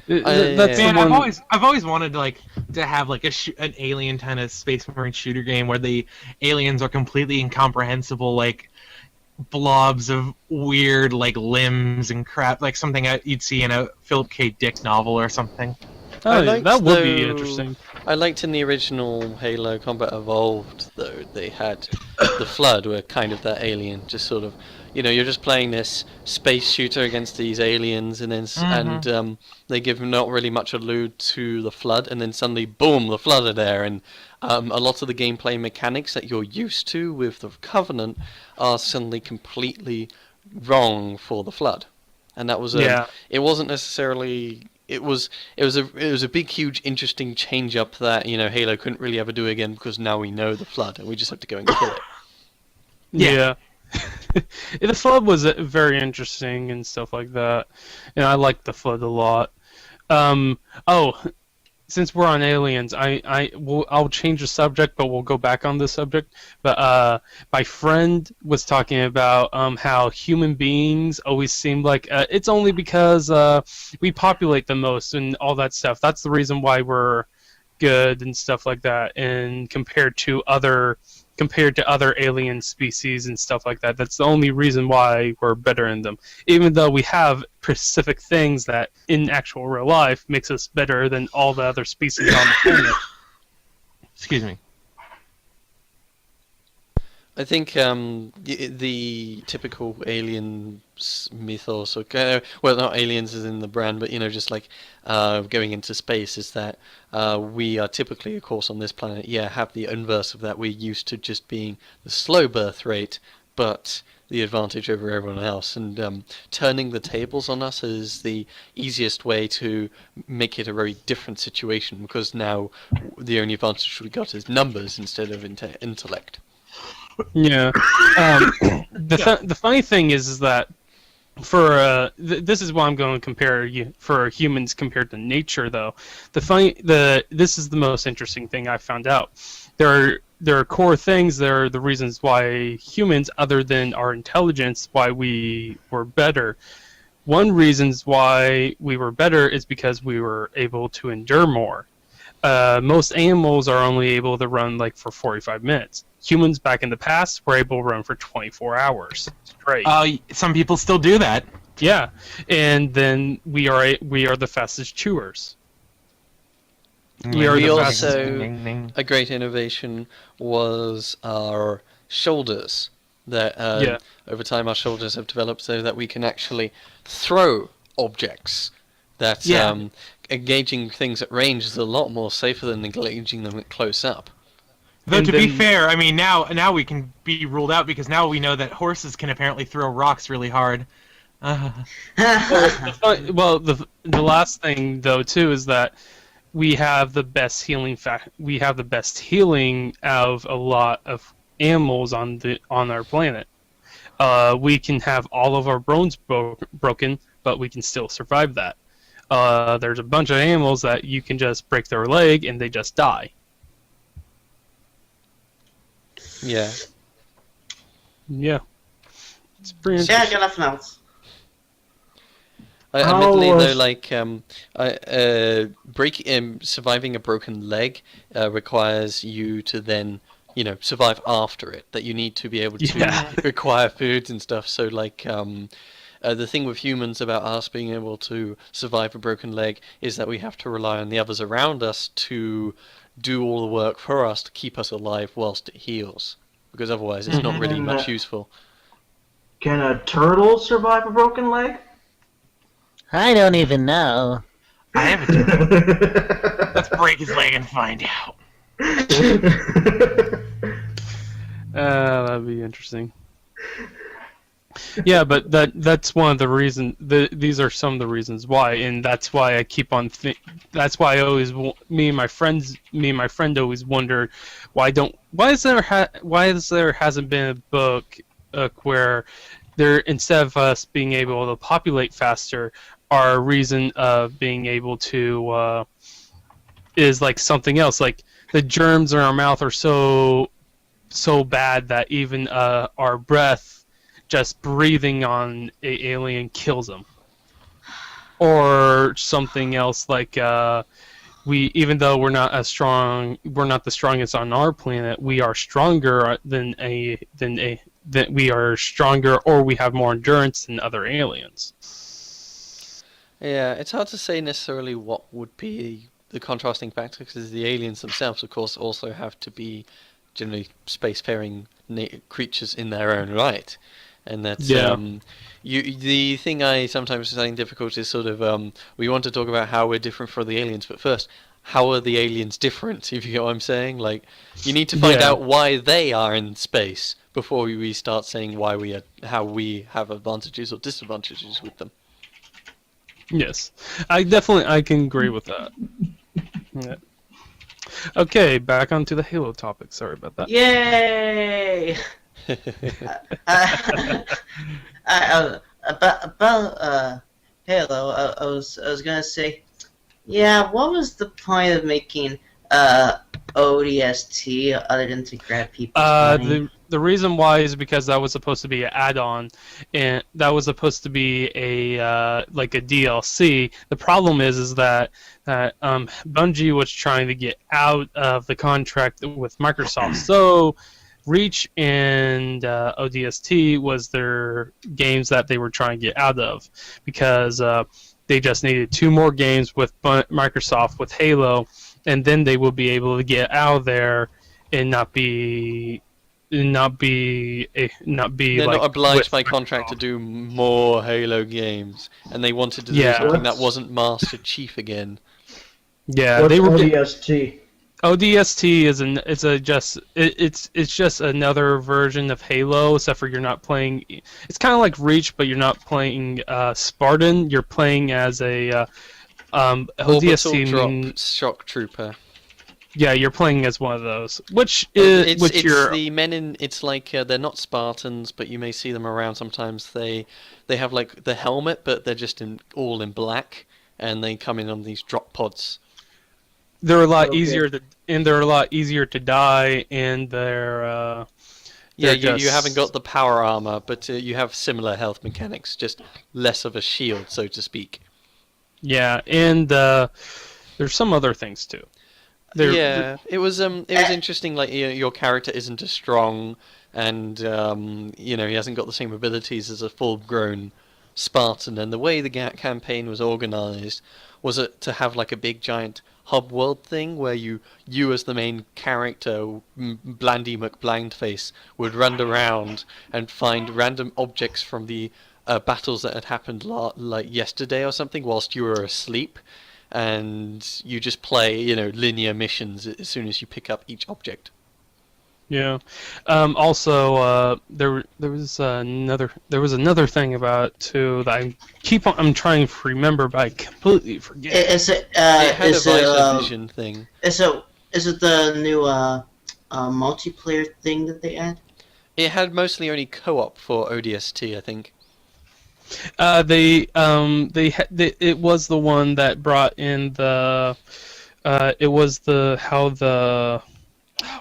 That's the Man, one. I've always wanted to have like an alien kind of Space Marine shooter game where the aliens are completely incomprehensible, like blobs of weird like limbs and crap, like something you'd see in a Philip K. Dick novel or something. Oh, yeah, that would be interesting. I liked in the original Halo Combat Evolved, though, they had the Flood were kind of that alien, just sort of, you're just playing this space shooter against these aliens, and then they give not really much allude to the Flood, and then suddenly, boom, the Flood are there, and a lot of the gameplay mechanics that you're used to with the Covenant are suddenly completely wrong for the Flood, and that was it wasn't necessarily. It was a big, huge, interesting change up that Halo couldn't really ever do again because now we know the Flood and we just have to go and kill it. Yeah. The Flood was very interesting and stuff like that, and I liked the Flood a lot. Since we're on aliens, I'll change the subject, but we'll go back on this subject. But my friend was talking about how human beings always seem like it's only because we populate the most and all that stuff. That's the reason why we're good and stuff like that. And compared to other alien species and stuff like that, that's the only reason why we're better in them. Even though we have specific things that in actual real life makes us better than all the other species on the planet. Excuse me. I think the typical alien mythos, or well, not aliens as in the brand, but just like going into space, is that we are typically, of course, on this planet, have the inverse of that. We're used to just being the slow birth rate, but the advantage over everyone else, and turning the tables on us is the easiest way to make it a very different situation, because now the only advantage we got is numbers instead of intellect. Yeah. The funny thing is that for this is what I'm going to compare for humans compared to nature, though. This is the most interesting thing I found out. There are core things. There are the reasons why humans, other than our intelligence, why we were better. One reasons why we were better is because we were able to endure more. Most animals are only able to run like for 45 minutes. Humans back in the past were able to run for 24 hours straight. Some people still do that. Yeah, and then we are the fastest chewers. We also, a great innovation was our shoulders. That over time our shoulders have developed so that we can actually throw objects. That engaging things at range is a lot more safer than engaging them at close up. Though to be fair, I mean now we can be ruled out because now we know that horses can apparently throw rocks really hard. The last thing though too is that we have the best healing we have the best healing of a lot of animals on our planet. We can have all of our bones broken, but we can still survive that. There's a bunch of animals that you can just break their leg and they just die. Yeah. Yeah. It's pretty interesting. Yeah, nothing else. Admittedly, though, surviving a broken leg requires you to then, survive after it. That you need to be able to require foods and stuff. So, the thing with humans about us being able to survive a broken leg is that we have to rely on the others around us to do all the work for us to keep us alive whilst it heals. Because otherwise it's not really much useful. Can a turtle survive a broken leg? I don't even know. I have a turtle. Let's break his leg and find out. That'd be interesting. Yeah, but that's one of the reasons. These are some of the reasons why, and that's why I keep on. That's why I always me and my friend always wondered why there hasn't been a book where there, instead of us being able to populate faster, our reason of being able to is like something else, like the germs in our mouth are so bad that even our breath just breathing on a alien kills them, or something else like we, even though we're not as strong, we're not the strongest on our planet, we are stronger than we are stronger, or we have more endurance than other aliens. Yeah, it's hard to say necessarily what would be the contrasting factor because the aliens themselves, of course, also have to be generally spacefaring creatures in their own right, and that's Yeah. the thing I sometimes find difficult is sort of we want to talk about how we're different from the aliens, but first, how are the aliens different? If you get what I'm saying, like you need to find Yeah. out why they are in space before we start saying why we are, how we have advantages or disadvantages with them. Yes, I can agree with that. Yeah. Okay, back onto the Halo topic. Sorry about that. Yay! About Halo, I was gonna say, yeah. What was the point of making ODST other than to grab people's money? The reason why is because that was supposed to be an add-on, and that was supposed to be a like a DLC. The problem is that Bungie was trying to get out of the contract with Microsoft, so Reach and ODST was their games that they were trying to get out of, because they just needed 2 more games with Microsoft with Halo, and then they will be able to get out of there and not be They're like not obliged with by contract to do more Halo games, and they wanted to do Yeah. something that wasn't Master Chief again. Yeah, What's they were. ODST? ODST is it's just another version of Halo, except for you're not playing. It's kind of like Reach, but you're not playing Spartan. You're playing as a Orbital ODST. Drop Shock Trooper. Yeah, you're playing as one of those, which It's you're. the men in. It's like they're not Spartans, but you may see them around sometimes. They have like the helmet, but they're just all in black, and they come in on these drop pods. They're a lot Okay. easier to die, and they're Yeah, they're you haven't just- got the power armor, but you have similar health mechanics, just less of a shield, so to speak. Yeah, and there's some other things too. Yeah, it was interesting. Like your character isn't as strong, and he hasn't got the same abilities as a full-grown Spartan. And the way the campaign was organized was it to have like a big giant hub world thing where you as the main character, Blandy McBlandface, would run around and find random objects from the battles that had happened like yesterday or something whilst you were asleep. And you just play, linear missions as soon as you pick up each object. Yeah. Also, there was another thing about it too that I'm trying to remember, but I completely forget. Is it It had a is it Visor Vision thing. is it the new multiplayer thing that they add? It had mostly only co-op for ODST, I think. It was the one that brought in the it was the how the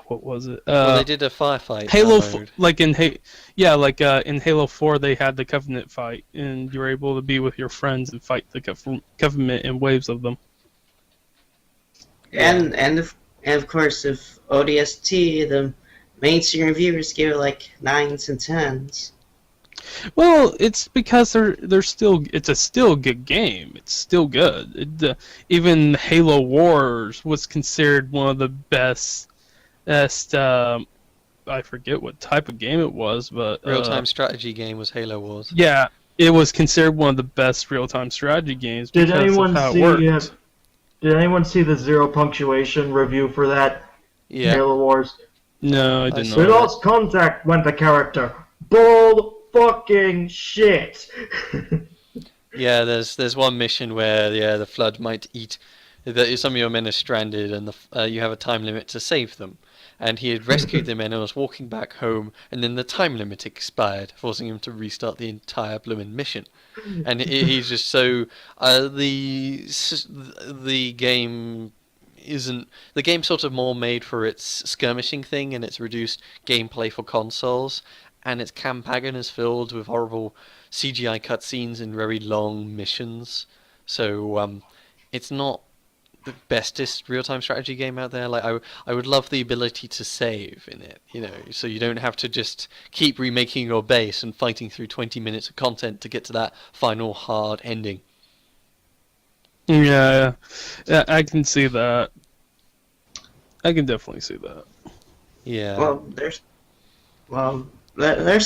what was it? Well, they did a firefight Halo, mode. like in in Halo 4, they had the Covenant fight, and you were able to be with your friends and fight the Covenant in waves of them. And of course, if ODST, the mainstream reviewers give it like 9s and 10s. Well, it's because it's a still good game. It's still good. Even Halo Wars was considered one of the best. I forget what type of game it was, but Real-time strategy game was Halo Wars. yeah, it was considered one of the best real-time strategy games Did because anyone of how it see? worked. Did anyone see the zero punctuation review for that Yeah. Halo Wars? No, I I did saw not. it. We lost contact when the character. Bull fucking shit. Yeah, there's one mission where the flood might eat. Some of your men are stranded, and you have a time limit to save them. And he had rescued the men and was walking back home, and then the time limit expired, forcing him to restart the entire blooming mission. And he's just so the game isn't the game's sort of more made for its skirmishing thing and its reduced gameplay for consoles. and its campaign is filled with horrible CGI cutscenes and very long missions. So it's not the bestest real-time strategy game out there. Like I would love the ability to save in it, so you don't have to just keep remaking your base and fighting through 20 minutes of content to get to that final hard ending. Yeah, I can see that. I can definitely see that. Yeah. There's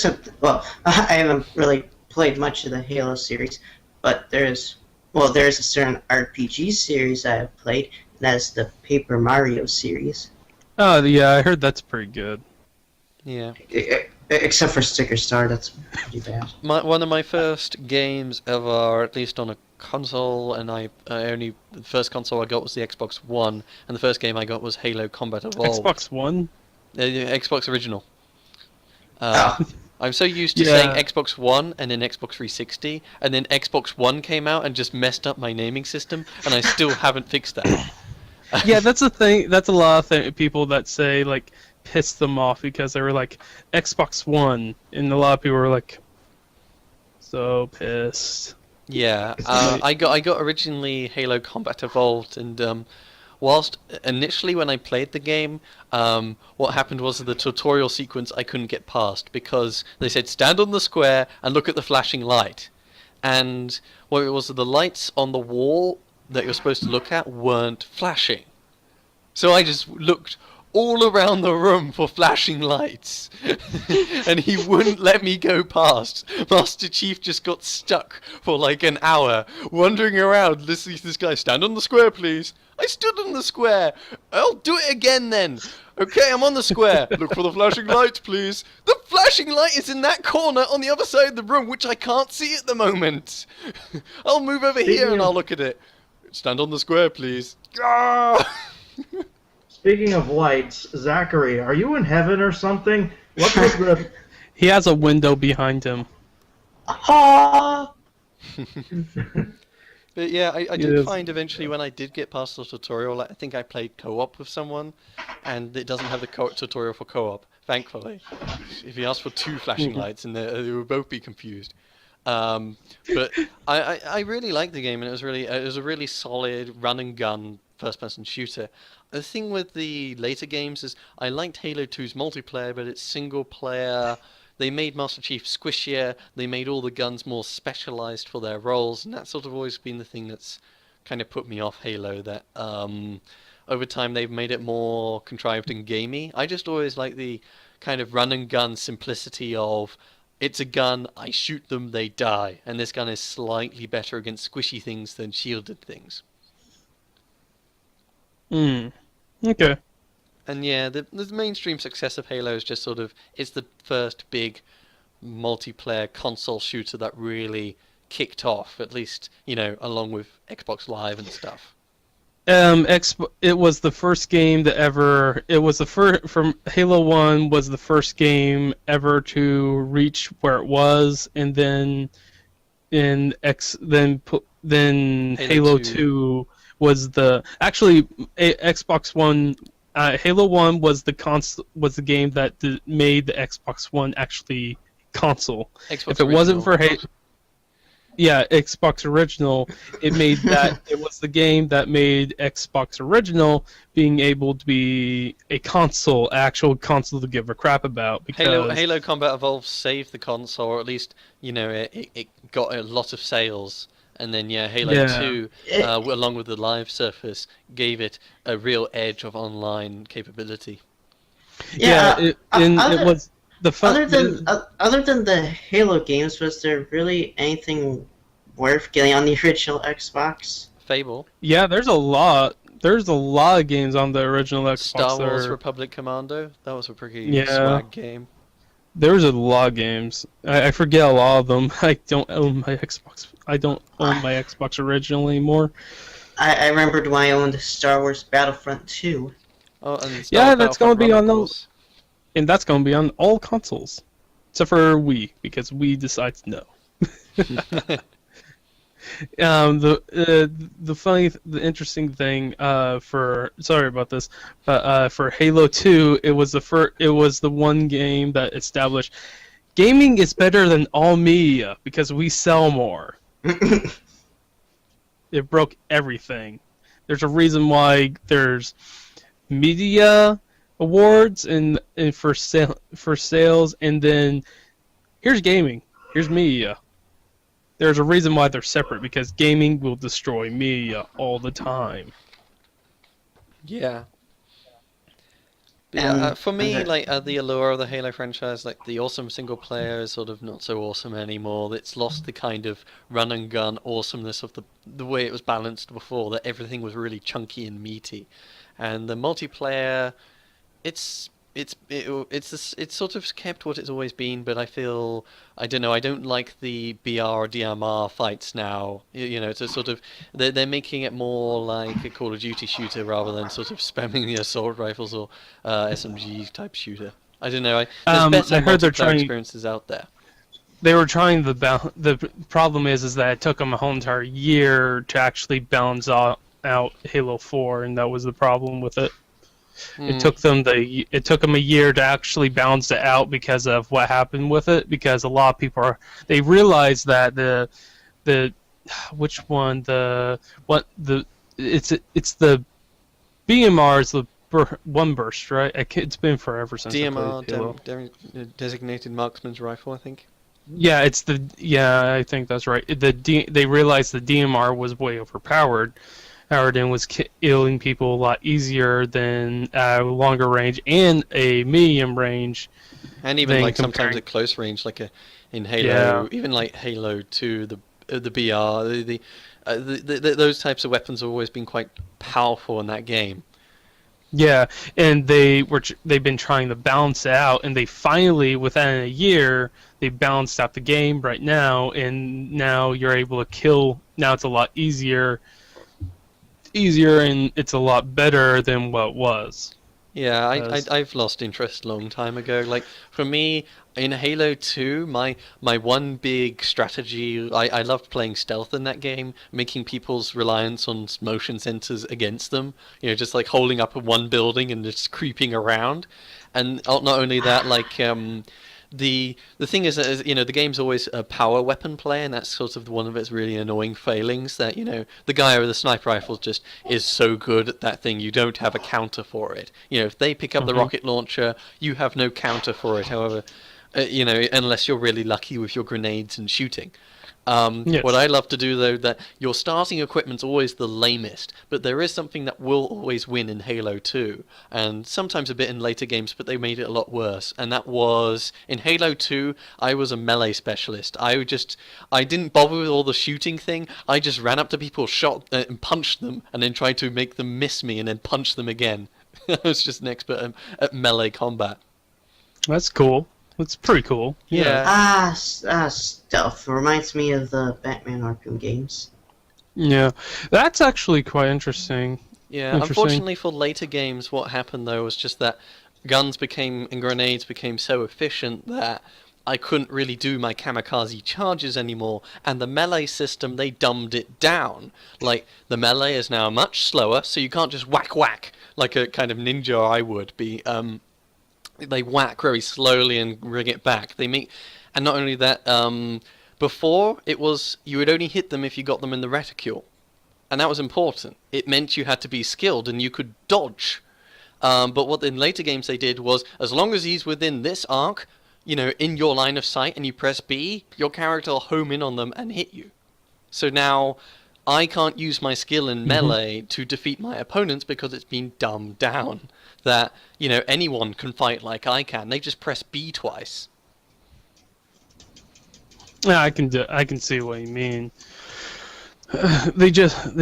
some. Well, I haven't really played much of the Halo series, but there's a certain RPG series I have played, and that's the Paper Mario series. Oh, yeah, I heard that's pretty good. Yeah. Except for Sticker Star, that's pretty bad. One of my first games ever, at least on a console, and the first console I got was the Xbox One, and the first game I got was Halo Combat Evolved. Xbox One? Xbox Original. Oh. I'm so used to saying Xbox One and then Xbox 360, and then Xbox One came out and just messed up my naming system, and I still haven't fixed that. Yeah, that's a thing. That's a lot of people that say, like, piss them off because they were like, Xbox One, and a lot of people were like, so pissed. Yeah, I got originally Halo Combat Evolved, and whilst initially when I played the game, what happened was the tutorial sequence I couldn't get past because they said stand on the square and look at the flashing light, and what it was, the lights on the wall that you're supposed to look at weren't flashing, so I just looked all around the room for flashing lights, and he wouldn't let me go past. Master Chief just got stuck for like an hour, wandering around, listening to this guy, stand on the square, please. I stood on the square. I'll do it again then. Okay, I'm on the square. Look for the flashing light, please. The flashing light is in that corner on the other side of the room, which I can't see at the moment. I'll move over here and I'll look at it. Stand on the square, please. Speaking of lights, Zachary, are you in heaven or something? What was the... He has a window behind him. Ah! But yeah, I did find eventually when I did get past the tutorial, I think I played co-op with someone, and it doesn't have the tutorial for co-op, thankfully. If you asked for 2 flashing lights, and they would both be confused. But I really liked the game, and it was a really solid run and gun first-person shooter. The thing with the later games is I liked Halo 2's multiplayer, but it's single player. They made Master Chief squishier, they made all the guns more specialized for their roles, and that's sort of always been the thing that's kind of put me off Halo, that over time they've made it more contrived and gamey. I just always like the kind of run and gun simplicity of, it's a gun, I shoot them, they die, and this gun is slightly better against squishy things than shielded things. Okay. And yeah, the mainstream success of Halo is just sort of, it's the first big multiplayer console shooter that really kicked off, at least, along with Xbox Live and stuff. It was the first game that ever. It was the first from Halo 1 was the first game ever to reach where it was, and then Halo 2 was the Xbox One. Halo 1 was the game that made the Xbox One actually console. Xbox if it wasn't for Xbox Original, it made that it was the game that made Xbox Original being able to be a actual console to give a crap about. Because Halo Combat Evolved saved the console, or at least it got a lot of sales. And then Halo 2, along with the live surface, gave it a real edge of online capability. Yeah, it was the fun. Other than the Halo games, was there really anything worth getting on the original Xbox? Fable. Yeah, there's a lot. There's a lot of games on the original Xbox. Star Wars Republic Commando. That was a pretty swag game. There's a lot of games. I forget a lot of them. I don't own my Xbox. I don't own my Xbox original anymore. I remembered when I owned Star Wars Battlefront 2. Oh, and that's going to be on those. And that's going to be on all consoles, except for Wii, because Wii decides no. The interesting thing sorry about this, but for Halo 2, it was the one game that established gaming is better than all media because we sell more. It broke everything. There's a reason why there's media awards and for sales, and then here's gaming, here's media. There's a reason why they're separate, because gaming will destroy media all the time. Yeah. But yeah, for me, and like the allure of the Halo franchise, like the awesome single player is sort of not so awesome anymore. It's lost the kind of run and gun awesomeness of the way it was balanced before. That everything was really chunky and meaty, and the multiplayer, it's sort of kept what it's always been. But I don't know, I don't like the BR DMR fights now. You know, it's a sort of they're making it more like a Call of Duty shooter rather than sort of spamming the assault rifles or SMG type shooter. I don't know. There's better I heard they're multiplayer trying. experiences out there. They were trying the problem is that it took them a whole entire year to actually balance out Halo 4, and that was the problem with it. It took them a year to actually balance it out because of what happened with it. Because a lot of people they realized that it's the BMR is the one burst, right? It's been forever since I played Halo. DMR, designated marksman's rifle, I think. Yeah, I think that's right. They realized the DMR was way overpowered. And was killing people a lot easier than a longer range and a medium range. And even like sometimes at close range, like in Halo, even like Halo 2, the BR, those types of weapons have always been quite powerful in that game. Yeah, and they've been trying to balance it out, and they finally, within a year, they balanced out the game right now, and now you're able to kill. Now it's a lot easier, and it's a lot better than what was. Yeah, I've lost interest a long time ago. Like, for me, in Halo 2, my one big strategy, I loved playing stealth in that game, making people's reliance on motion sensors against them. You know, just like holding up one building and just creeping around. And not only that, like, the thing is that, you know, the game's always a power weapon play, and that's sort of one of its really annoying failings, that, you know, the guy with the sniper rifle just is so good at that thing, you don't have a counter for it. You know, if they pick up the rocket launcher, you have no counter for it, however, you know, unless you're really lucky with your grenades and shooting. Yes. What I love to do, though, that your starting equipment's always the lamest, but there is something that will always win in Halo 2, and sometimes a bit in later games, but they made it a lot worse. And that was, in Halo 2, I was a melee specialist. I didn't bother with all the shooting thing. I just ran up to people, shot and punched them, and then tried to make them miss me, and then punch them again. I was just an expert at melee combat. That's cool. That's pretty cool. Yeah. Stealth reminds me of the Batman Arkham games. Yeah, that's actually quite interesting. Yeah, unfortunately for later games, what happened though was just that guns and grenades became so efficient that I couldn't really do my kamikaze charges anymore, and the melee system, they dumbed it down. Like, the melee is now much slower, so you can't just whack like a kind of ninja I would be. They whack very slowly and bring it back. And not only that, before it was you would only hit them if you got them in the reticule, and that was important. It meant you had to be skilled and you could dodge. But what in later games they did was, as long as he's within this arc, you know, in your line of sight, and you press B, your character will home in on them and hit you. So now I can't use my skill in melee to defeat my opponents because it's been dumbed down. That, you know, anyone can fight like I can. They just press B twice. Yeah, I can see what you mean. They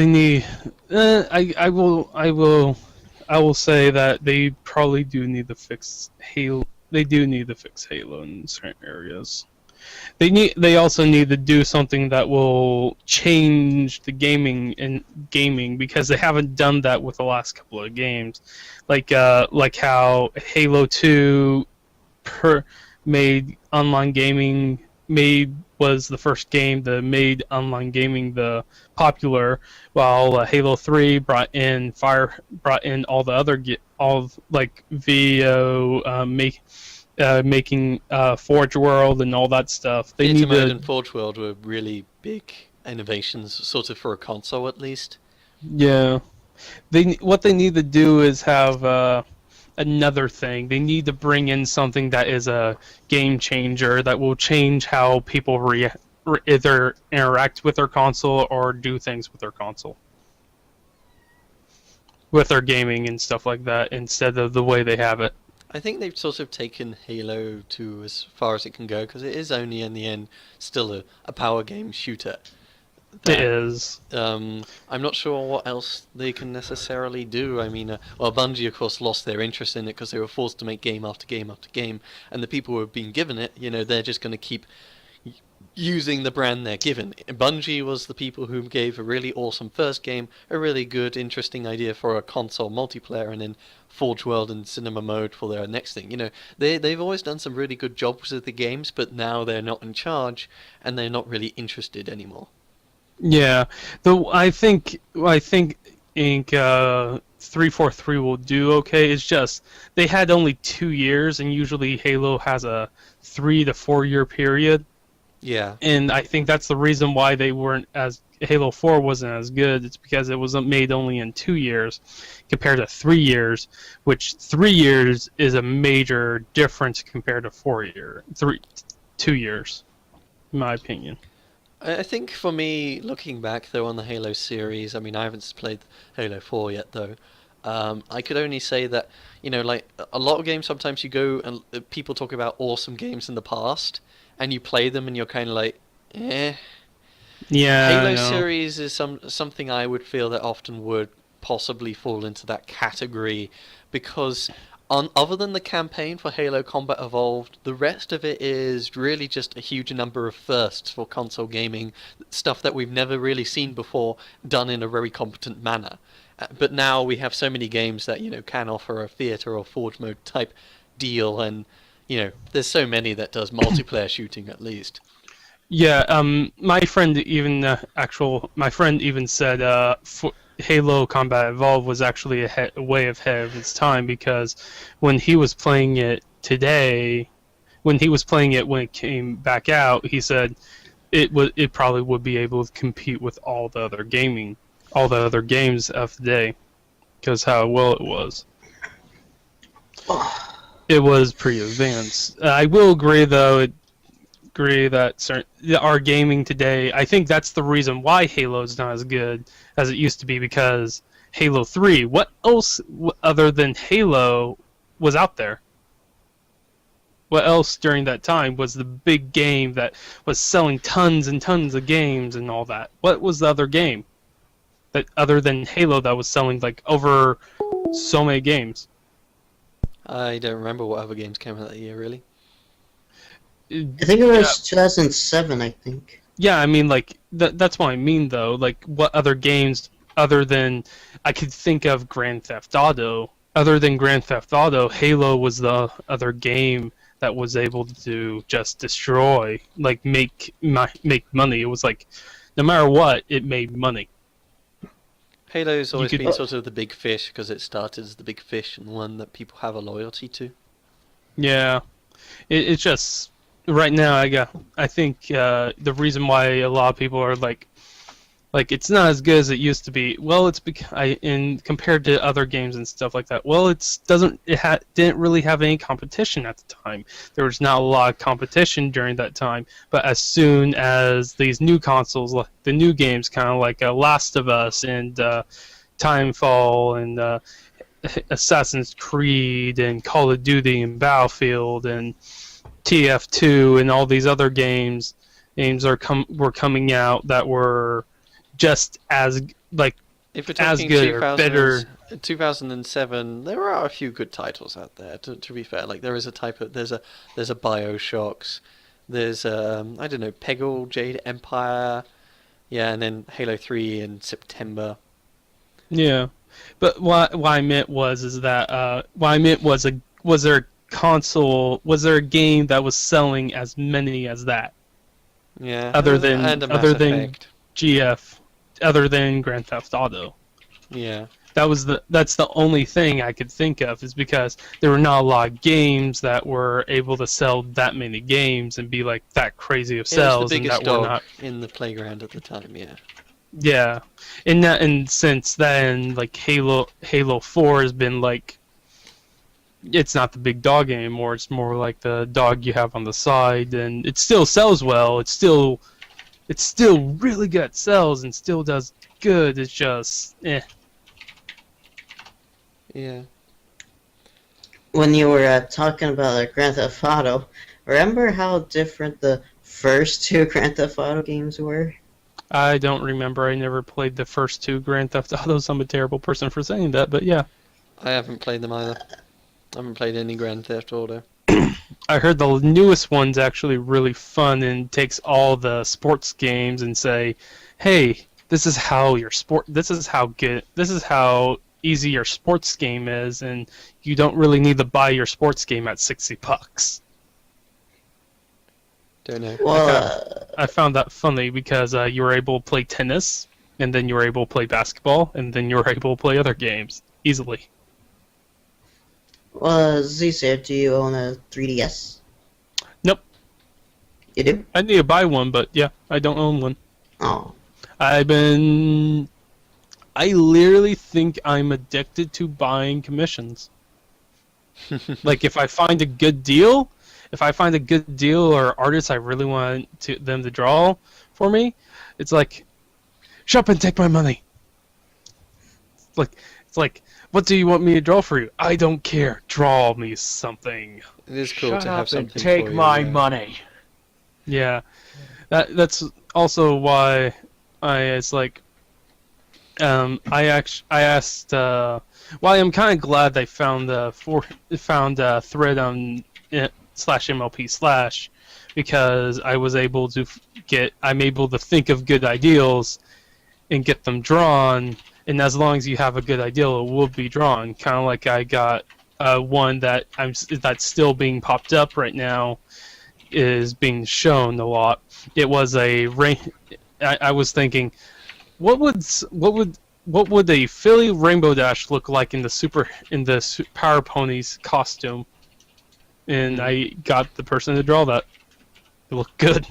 need. I will say that they probably do need to fix Halo. They do need to fix Halo in certain areas. They also need to do something that will change the gaming because they haven't done that with the last couple of games, like how Halo 2 made online gaming was the first game that made online gaming the popular, while Halo 3 brought in all the other video making Forge World and all that stuff. They Theatre need Mode to, and Forge World were really big innovations, sort of for a console at least. yeah. What they need to do is have another thing. They need to bring in something that is a game changer that will change how people either interact with their console or do things with their console, with their gaming and stuff like that, instead of the way they have it. I think they've sort of taken Halo to as far as it can go, because it is only in the end still a power game shooter. It is. I'm not sure what else they can necessarily do. I mean, well, Bungie, of course, lost their interest in it because they were forced to make game after game after game, and the people who have been given it, they're just going to keep using the brand they're given. Bungie was the people who gave a really awesome first game, a really good, interesting idea for a console multiplayer, and then Forge World and Cinema Mode for their next thing. They've always done some really good jobs with the games, but now they're not in charge, and they're not really interested anymore. Yeah, though I think Inc. 343 will do okay. It's just they had only 2 years, and usually Halo has a 3 to 4 year period. Yeah. And I think that's the reason why they weren't as Halo 4 wasn't as good. It's because it was made only in 2 years compared to 3 years, which 3 years is a major difference compared to 2 years, in my opinion. I think for me, looking back though on the Halo series, I mean, I haven't played Halo 4 yet though. I could only say that, like a lot of games, sometimes you go and people talk about awesome games in the past, and you play them and you're kind of like, eh. Yeah. Halo series is something I would feel that often would possibly fall into that category, because other than the campaign for Halo Combat Evolved, the rest of it is really just a huge number of firsts for console gaming, stuff that we've never really seen before, done in a very competent manner. But now we have so many games that can offer a theater or Forge Mode type deal, and there's so many that does multiplayer shooting at least. Yeah, my friend even said Halo Combat Evolved was actually way ahead of its time, because when he was playing it when it came back out, he said it probably would be able to compete with all the other games of the day, because how well it was. It was pretty advanced. I will agree, though. That our gaming today, I think that's the reason why Halo is not as good as it used to be, because Halo 3, what else other than Halo was out there? What else during that time was the big game that was selling tons and tons of games and all that? What was the other game that other than Halo that was selling like over so many games? I don't remember what other games came out that year, really. I think it was 2007, I think. Yeah, I mean, like, that's what I mean, though. Like, what other games, other than, I could think of Grand Theft Auto. Other than Grand Theft Auto, Halo was the other game that was able to just destroy, like, make money. It was like, no matter what, it made money. Halo's always been sort of the big fish, because it started as the big fish and one that people have a loyalty to. Yeah. It's just... Right now, I think the reason why a lot of people are like it's not as good as it used to be. Well, it's compared to other games and stuff like that. Well, didn't really have any competition at the time. There was not a lot of competition during that time. But as soon as these new consoles, the new games, kind of like Last of Us and Timefall and Assassin's Creed and Call of Duty and Battlefield and TF2 and all these other games were coming out that were just as if we're as talking good or better. 2007, there are a few good titles out there. To be fair, like there's a BioShocks, there's I don't know, Peggle, Jade Empire, yeah, and then Halo 3 in September. Yeah, but what I meant was was there a game that was selling as many as that? Yeah. Other than Effect. GF, other than Grand Theft Auto. Yeah. that's the only thing I could think of, is because there were not a lot of games that were able to sell that many games and be like that crazy of It was sales, the and biggest that were dog not. in the playground at the time. Yeah. Yeah, and since then, like Halo 4 has been like, it's not the big dog anymore. It's more like the dog you have on the side, and it still sells well. It's still really good at sales and still does good. It's just Yeah. When you were talking about Grand Theft Auto, remember how different the first two Grand Theft Auto games were? I don't remember. I never played the first two Grand Theft Autos. I'm a terrible person for saying that, but yeah. I haven't played them either. I haven't played any Grand Theft Auto. I heard the newest one's actually really fun and takes all the sports games and say, "Hey, this is how easy your sports game is, and you don't really need to buy your sports game at $60." Don't know. Well, I found that funny because you were able to play tennis, and then you were able to play basketball, and then you were able to play other games easily. Zsir, do you own a 3DS? Nope. You do? I need to buy one, but yeah, I don't own one. Oh. I literally think I'm addicted to buying commissions. Like, if I find a good deal or artists I really want them to draw for me, it's like, shut up and take my money. It's like, what do you want me to draw for you? I don't care. Draw me something. It is cool Shut to have up and something take for you, my yeah. money. Yeah, that's also why I asked. Well, I'm kind of glad they found a thread on /MLP/ because I was able to I'm able to think of good ideals and get them drawn. And as long as you have a good ideal, it will be drawn. Kind of like I got one that's still being popped up right now, is being shown a lot. It was I was thinking, what would a Philly Rainbow Dash look like in the Power Ponies costume? And I got the person to draw that. It looked good.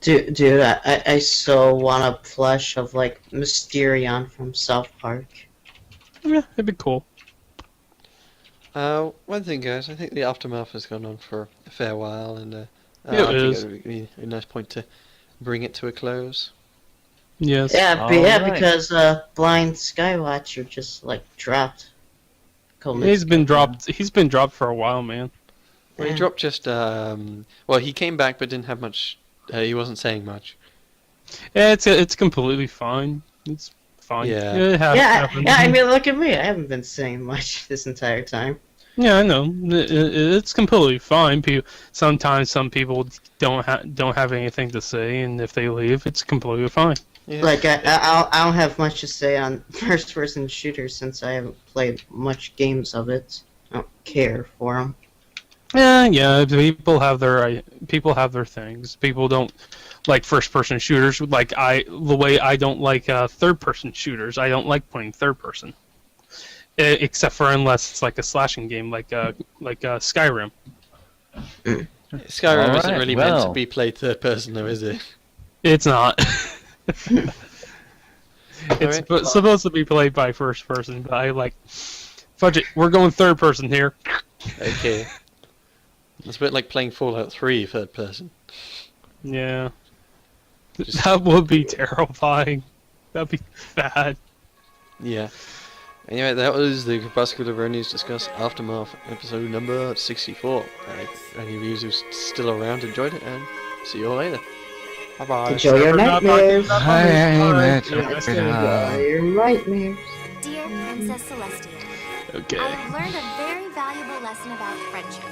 Dude, I so want a plush of, like, Mysterion from South Park. Yeah, it'd be cool. One thing, guys, I think the aftermath has gone on for a fair while, and It I think is. it would be a nice point to bring it to a close. Yes. Yeah, Alright. because Blind Skywatcher just, like, dropped. He's been dropped. He's been dropped for a while, man. Well, he Yeah. dropped just, well, he came back but didn't have much, he wasn't saying much. Yeah, it's completely fine. It's fine. Yeah. It happens. I mean, look at me. I haven't been saying much this entire time. Yeah, I know. It's completely fine. Sometimes some people don't have anything to say, and if they leave, it's completely fine. Yeah. Like, I don't have much to say on first-person shooters since I haven't played much games of it. I don't care for them. Yeah. People have their things. People don't like first-person shooters. The way I don't like third-person shooters. I don't like playing third-person, except for unless it's like a slashing game, like Skyrim. Skyrim isn't Alright, really meant to well. be played third person, though, is it? It's not. It's Alright. supposed to be played by first person, but I like. Fudge it. We're going third person here. Okay. It's a bit like playing Fallout 3 third person. Yeah. That would be terrifying. That'd be bad. Yeah. Anyway, that was the Vascular News Discuss Aftermath episode number 64. Any of you who's still around enjoyed it, and see you all later. Bye bye. Enjoy your nightmares. Hi. Enjoy your nightmares. Dear Princess Celestia, Okay. I've learned a very valuable lesson about friendship.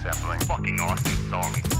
definitely fucking awesome song.